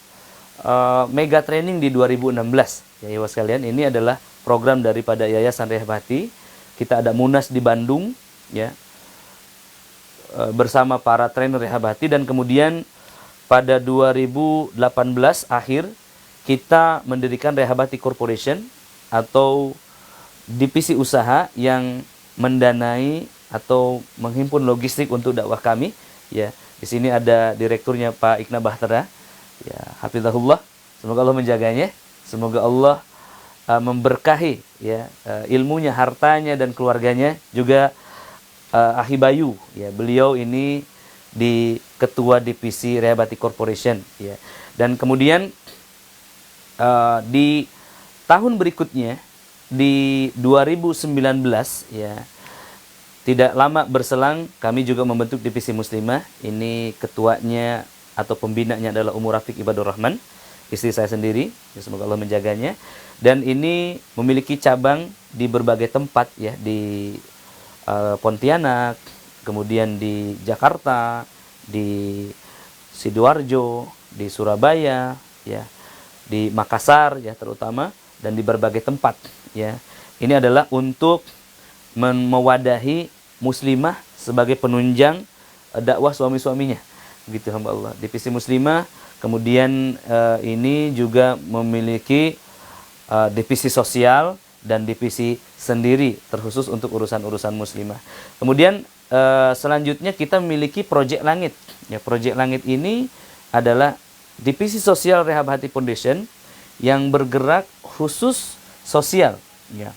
mega training di 2016. Ya, ikhwas sekalian, ini adalah program daripada Yayasan Rehab Hati. Kita ada Munas di Bandung ya, bersama para trainer Rehab Hati, dan kemudian pada 2018 akhir kita mendirikan Rehab Hati Corporation atau divisi usaha yang mendanai atau menghimpun logistik untuk dakwah kami ya. Di sini ada direkturnya Pak Ikna Bahtera ya, hafizahullah, semoga Allah menjaganya, semoga Allah memberkahi ya ilmunya, hartanya dan keluarganya. Juga Ahi Bayu ya, beliau ini di ketua divisi Rehab Hati Corporation ya. Dan kemudian di tahun berikutnya di 2019 ya, tidak lama berselang kami juga membentuk divisi muslimah. Ini ketuanya atau pembinanya adalah Ummu Rafiq Ibadur Rahman istri saya sendiri, ya, semoga Allah menjaganya. Dan ini memiliki cabang di berbagai tempat ya, di Pontianak, kemudian di Jakarta, di Sidoarjo, di Surabaya, ya, di Makassar ya terutama, dan di berbagai tempat ya. Ini adalah untuk mewadahi muslimah sebagai penunjang dakwah suami-suaminya. Begitu hamba Allah. Divisi muslimah, kemudian ini juga memiliki divisi sosial dan divisi sendiri terkhusus untuk urusan-urusan muslimah. Kemudian selanjutnya kita memiliki Project Langit. Ya, Project Langit ini adalah divisi sosial Rehab Hati Foundation yang bergerak khusus sosial. Ya.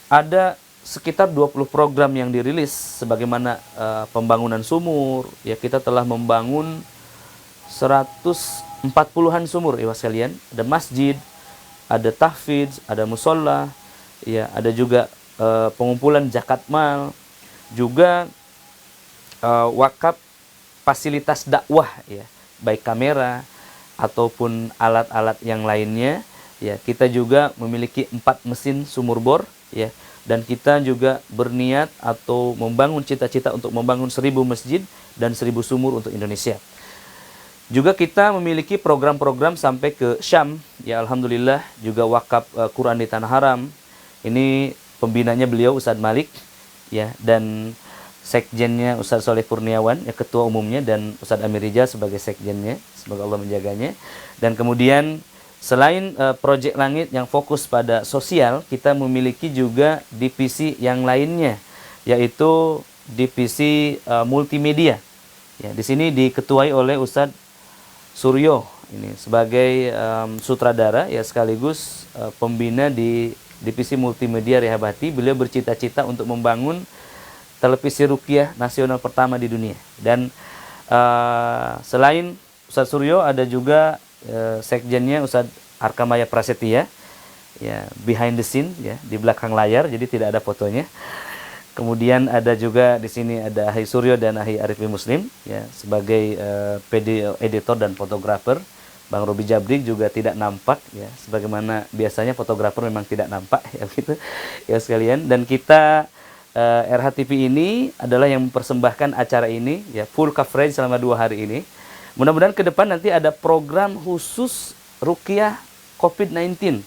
Ada sekitar 20 program yang dirilis sebagaimana pembangunan sumur. Ya, kita telah membangun 140-an sumur ya sekalian. Ada masjid, ada tahfidz, ada musola, ya, ada juga pengumpulan zakat mal, juga wakaf fasilitas dakwah ya, baik kamera ataupun alat-alat yang lainnya ya. Kita juga memiliki 4 mesin sumur bor ya, dan kita juga berniat atau membangun cita-cita untuk membangun 1000 masjid dan 1000 sumur untuk Indonesia. Juga kita memiliki program-program sampai ke Syam ya, alhamdulillah, juga wakaf Quran di Tanah Haram. Ini pembinanya beliau Ustadz Malik ya, dan sekjennya Ustadz Soleh Kurniawan ya, ketua umumnya, dan Ustadz Amir Rijal sebagai sekjennya. Semoga Allah menjaganya. Dan kemudian selain Project Langit yang fokus pada sosial, kita memiliki juga divisi yang lainnya, yaitu divisi multimedia. Ya, di sini diketuai oleh Ustadz Suryo ini sebagai sutradara ya, sekaligus pembina di divisi multimedia Rehab Hati. Beliau bercita-cita untuk membangun televisi ruqyah nasional pertama di dunia. Dan selain Ustadz Suryo, ada juga sekjennya Ustadz Arkamaya Prasetya ya, behind the scene ya, di belakang layar, jadi tidak ada fotonya. Kemudian ada juga di sini ada Ahi Suryo dan Ahi Arifin Muslim ya, sebagai PD editor dan fotografer. Bang Robi Jabrik juga tidak nampak ya, sebagaimana biasanya fotografer memang tidak nampak ya gitu ya sekalian. Dan kita RHTV ini adalah yang mempersembahkan acara ini ya, full coverage selama 2 hari ini. Mudah-mudahan ke depan nanti ada program khusus ruqyah COVID-19.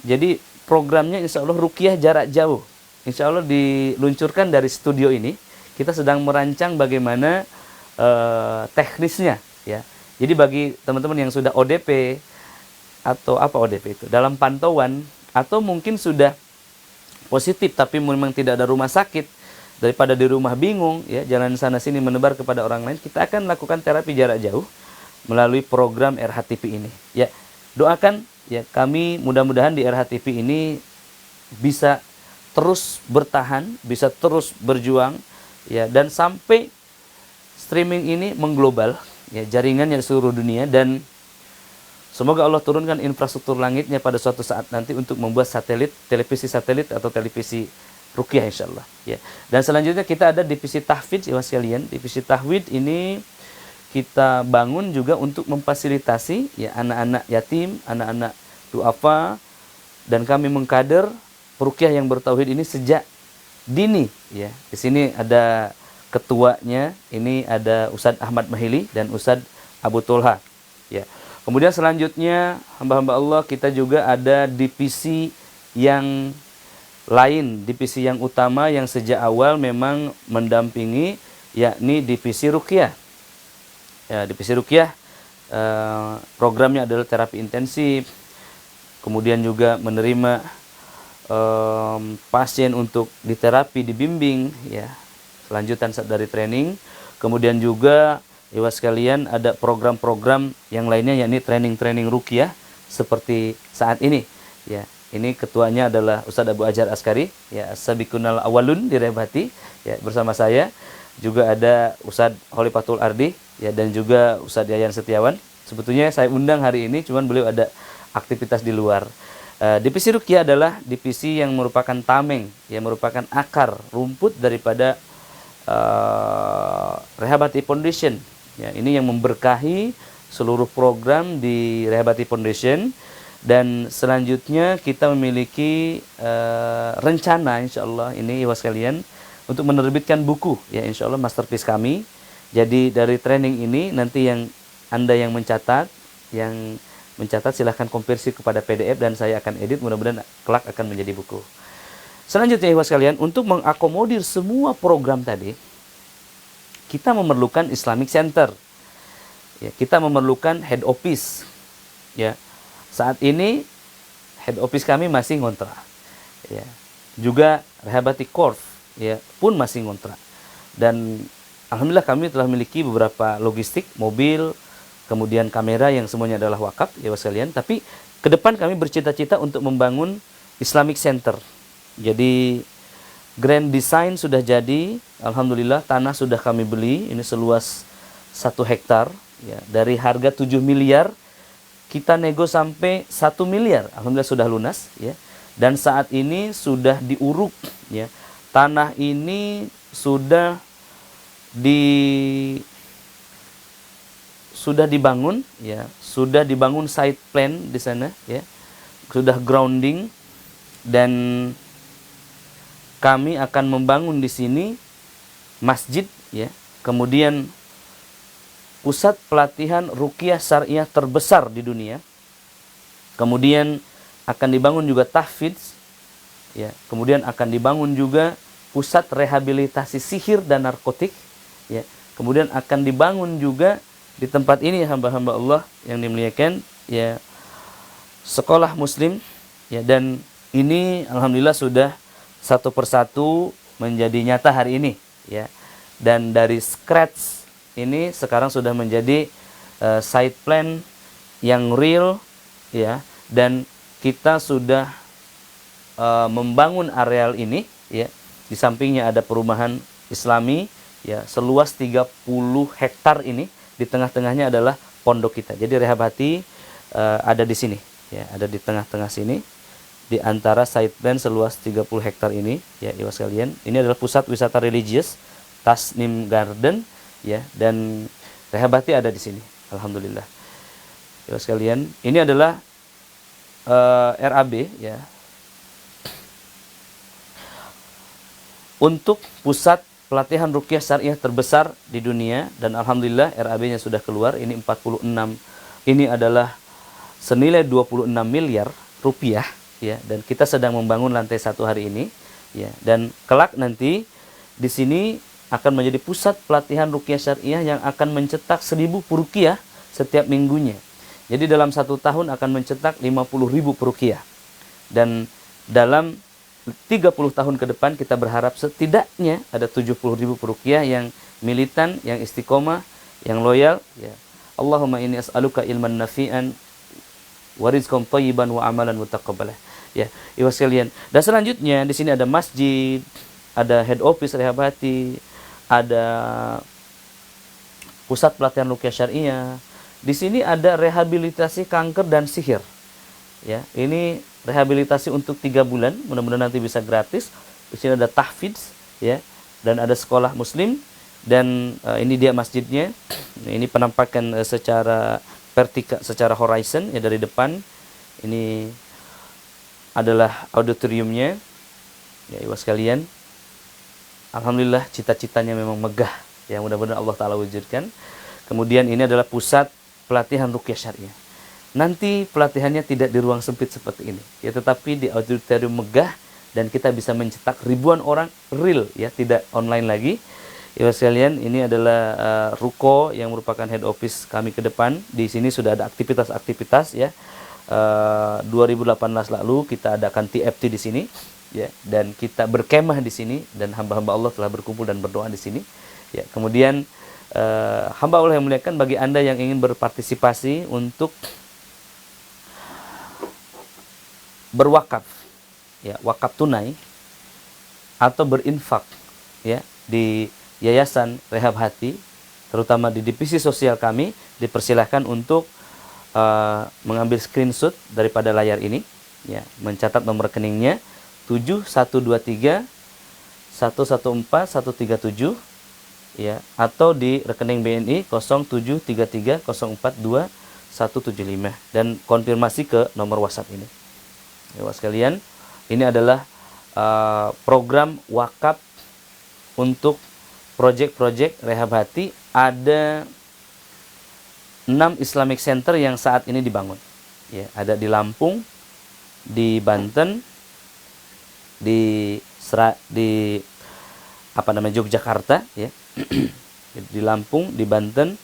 Jadi programnya insya Allah ruqyah jarak jauh. Insya Allah diluncurkan dari studio ini. Kita sedang merancang bagaimana teknisnya ya. Jadi bagi teman-teman yang sudah ODP atau apa ODP itu, dalam pantauan, atau mungkin sudah positif tapi memang tidak ada rumah sakit, daripada di rumah bingung ya, jalan sana sini menebar kepada orang lain, kita akan lakukan terapi jarak jauh melalui program RHTV ini ya. Doakan ya, kami mudah-mudahan di RHTV ini bisa terus bertahan, bisa terus berjuang ya, dan sampai streaming ini mengglobal ya, jaringannya di seluruh dunia. Dan semoga Allah turunkan infrastruktur langitnya pada suatu saat nanti untuk membuat satelit, televisi satelit atau televisi ruqyah insyaallah ya. Dan selanjutnya kita ada divisi tahfidz ya sekalian. Divisi tahfidz ini kita bangun juga untuk memfasilitasi ya anak-anak yatim, anak-anak duafa, dan kami mengkader peruqyah yang bertauhid ini sejak dini ya. Di sini ada ketuanya, ini ada Ustadz Ahmad Mahili dan Ustadz Abu Tolha ya. Kemudian selanjutnya hamba-hamba Allah, kita juga ada divisi yang lain, divisi yang utama yang sejak awal memang mendampingi, yakni divisi ruqyah ya. Divisi ruqyah programnya adalah terapi intensif, kemudian juga menerima pasien untuk diterapi, dibimbing ya, lanjutan dari training. Kemudian juga Iwa sekalian ada program-program yang lainnya, yakni training-training ruqyah seperti saat ini ya. Ini ketuanya adalah Ustadz Abu Ajar Askari ya, As-Sabiqunal Awalun di Rehab Hati ya, bersama saya. Juga ada Ustadz Khalifatul Ardi ya, dan juga Ustadz Yayan Setiawan. Sebetulnya saya undang hari ini, cuman beliau ada aktivitas di luar. Divisi ruqyah adalah divisi yang merupakan tameng, yang merupakan akar rumput daripada Rehab Hati Foundation ya. Ini yang memberkahi seluruh program di Rehabati Foundation. Dan selanjutnya kita memiliki rencana insya Allah ini ikhwas sekalian untuk menerbitkan buku ya, insya Allah masterpiece kami. Jadi dari training ini nanti yang Anda yang mencatat silahkan konversi kepada PDF dan saya akan edit, mudah-mudahan kelak akan menjadi buku. Selanjutnya ikhwas sekalian, untuk mengakomodir semua program tadi kita memerlukan Islamic Center. Ya, kita memerlukan head office. Ya. Saat ini head office kami masih ngontrak. Ya. Juga Rehabati Corp ya pun masih ngontrak. Dan alhamdulillah kami telah memiliki beberapa logistik, mobil, kemudian kamera yang semuanya adalah wakaf ya sekalian. Tapi ke depan kami bercita-cita untuk membangun Islamic Center. Jadi grand design sudah jadi, alhamdulillah tanah sudah kami beli, ini seluas 1 hektar ya, dari harga 7 miliar kita nego sampai 1 miliar, alhamdulillah sudah lunas ya. Dan saat ini sudah diuruk ya. Tanah ini sudah dibangun ya, sudah dibangun site plan di sana ya. Sudah grounding dan kami akan membangun di sini masjid ya. Kemudian pusat pelatihan ruqyah syariah terbesar di dunia. Kemudian akan dibangun juga tahfidz ya. Kemudian akan dibangun juga pusat rehabilitasi sihir dan narkotik ya. Kemudian akan dibangun juga di tempat ini hamba-hamba Allah yang dimuliakan ya, sekolah muslim ya. Dan ini alhamdulillah sudah satu persatu menjadi nyata hari ini ya. Dan dari scratch ini sekarang sudah menjadi site plan yang real ya, dan kita sudah membangun areal ini ya. Di sampingnya ada perumahan Islami ya seluas 30 hektar ini, di tengah-tengahnya adalah pondok kita. Jadi Rehabati ada di sini ya, ada di tengah-tengah sini di antara site plan seluas 30 hektar ini ya ikhwas sekalian. Ini adalah pusat wisata religius Tasnim Garden ya, dan Rehabati ada di sini alhamdulillah ya sekalian. Ini adalah RAB ya untuk pusat pelatihan ruqyah syariah terbesar di dunia, dan alhamdulillah RAB-nya sudah keluar. Ini 46, ini adalah senilai 26 miliar rupiah ya, dan kita sedang membangun lantai 1 hari ini ya, dan kelak nanti di sini akan menjadi pusat pelatihan ruqyah syariah yang akan mencetak 1000 peruqyah setiap minggunya. Jadi dalam 1 tahun akan mencetak 50.000 peruqyah. Dan dalam 30 tahun ke depan kita berharap setidaknya ada 70.000 peruqyah yang militan, yang istiqomah, yang loyal ya. Allahumma inni as'aluka ilman nafi'an wa rizqan thayyiban wa amalan mutaqabbalah. Ya, ikhwas sekalian. Dan selanjutnya di sini ada masjid, ada head office Rehabati, ada pusat pelatihan ruqyah syariah. Di sini ada rehabilitasi kanker dan sihir. Ya, ini rehabilitasi untuk 3 bulan, mudah-mudahan nanti bisa gratis. Di sini ada tahfidz ya, dan ada sekolah muslim, dan ini dia masjidnya. Ini penampakan secara vertikal, secara horizon ya dari depan. Ini adalah auditoriumnya. Ya, ibu sekalian. Alhamdulillah cita-citanya memang megah ya, mudah-mudahan Allah Ta'ala wujudkan. Kemudian ini adalah pusat pelatihan ruqyah syariah. Nanti pelatihannya tidak di ruang sempit seperti ini ya, tetapi di auditorium megah, dan kita bisa mencetak ribuan orang real ya, tidak online lagi. Ya sekalian, ini adalah ruko yang merupakan head office kami ke depan. Di sini sudah ada aktivitas-aktivitas ya. 2018 lalu kita adakan TFT di sini ya, dan kita berkemah di sini, dan hamba-hamba Allah telah berkumpul dan berdoa di sini ya. Kemudian hamba Allah yang muliakan, bagi Anda yang ingin berpartisipasi untuk berwakaf ya, wakaf tunai atau berinfak ya di Yayasan Rehabati, terutama di divisi sosial kami, dipersilahkan untuk mengambil screenshot daripada layar ini ya, mencatat nomor rekeningnya 7123 114 137 ya, atau di rekening BNI 0733042175 dan konfirmasi ke nomor WhatsApp ini. Ya, sekalian, ini adalah program wakaf untuk proyek-proyek rehab hati. Ada 6 Islamic Center yang saat ini dibangun. Ya, ada di Lampung, di Banten, di Yogyakarta, ya. Di Lampung, di Banten,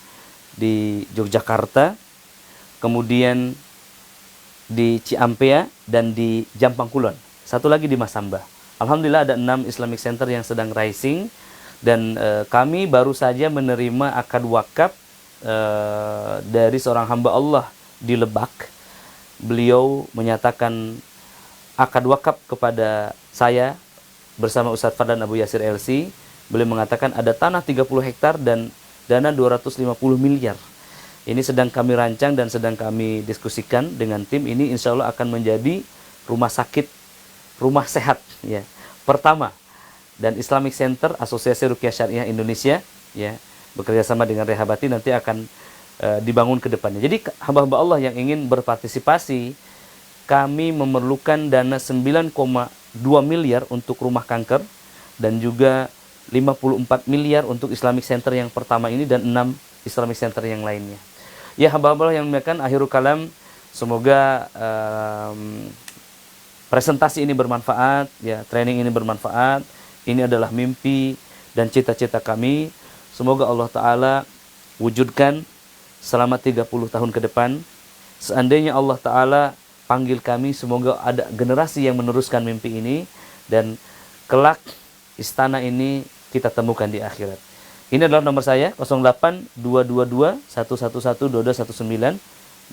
di Yogyakarta, kemudian di Ciampea dan di Jampang Kulon. Satu lagi di Masamba. Alhamdulillah ada 6 Islamic Center yang sedang rising, dan kami baru saja menerima akad wakaf dari seorang hamba Allah di Lebak. Beliau menyatakan akad wakaf kepada saya bersama Ustadz Fadlan Abu Yasir LC. Beliau mengatakan ada tanah 30 hektar dan dana 250 miliar. Ini sedang kami rancang dan sedang kami diskusikan dengan tim. Ini insya Allah akan menjadi rumah sakit, rumah sehat, ya, pertama. Dan Islamic Center Asosiasi Ruqyah Syariah Indonesia, ya, bekerja sama dengan Rehabati nanti akan dibangun ke depannya. Jadi hamba-hamba Allah yang ingin berpartisipasi, kami memerlukan dana 9,2 miliar untuk rumah kanker dan juga 54 miliar untuk Islamic Center yang pertama ini dan 6 Islamic Center yang lainnya. Ya, hamba-hamba Allah yang dimuliakan, akhirul kalam, semoga presentasi ini bermanfaat, ya, training ini bermanfaat. Ini adalah mimpi dan cita-cita kami. Semoga Allah Ta'ala wujudkan selama 30 tahun ke depan. Seandainya Allah Ta'ala panggil kami, semoga ada generasi yang meneruskan mimpi ini, dan kelak istana ini kita temukan di akhirat. Ini adalah nomor saya, 082221112219,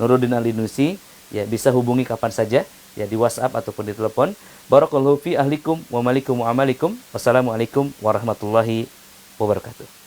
Nuruddin Alinusi. Ya, bisa hubungi kapan saja, ya, di WhatsApp ataupun di telepon. Barakallahu fi ahlikum wa malikum wa amalikum. Wassalamualaikum warahmatullahi wabarakatuh.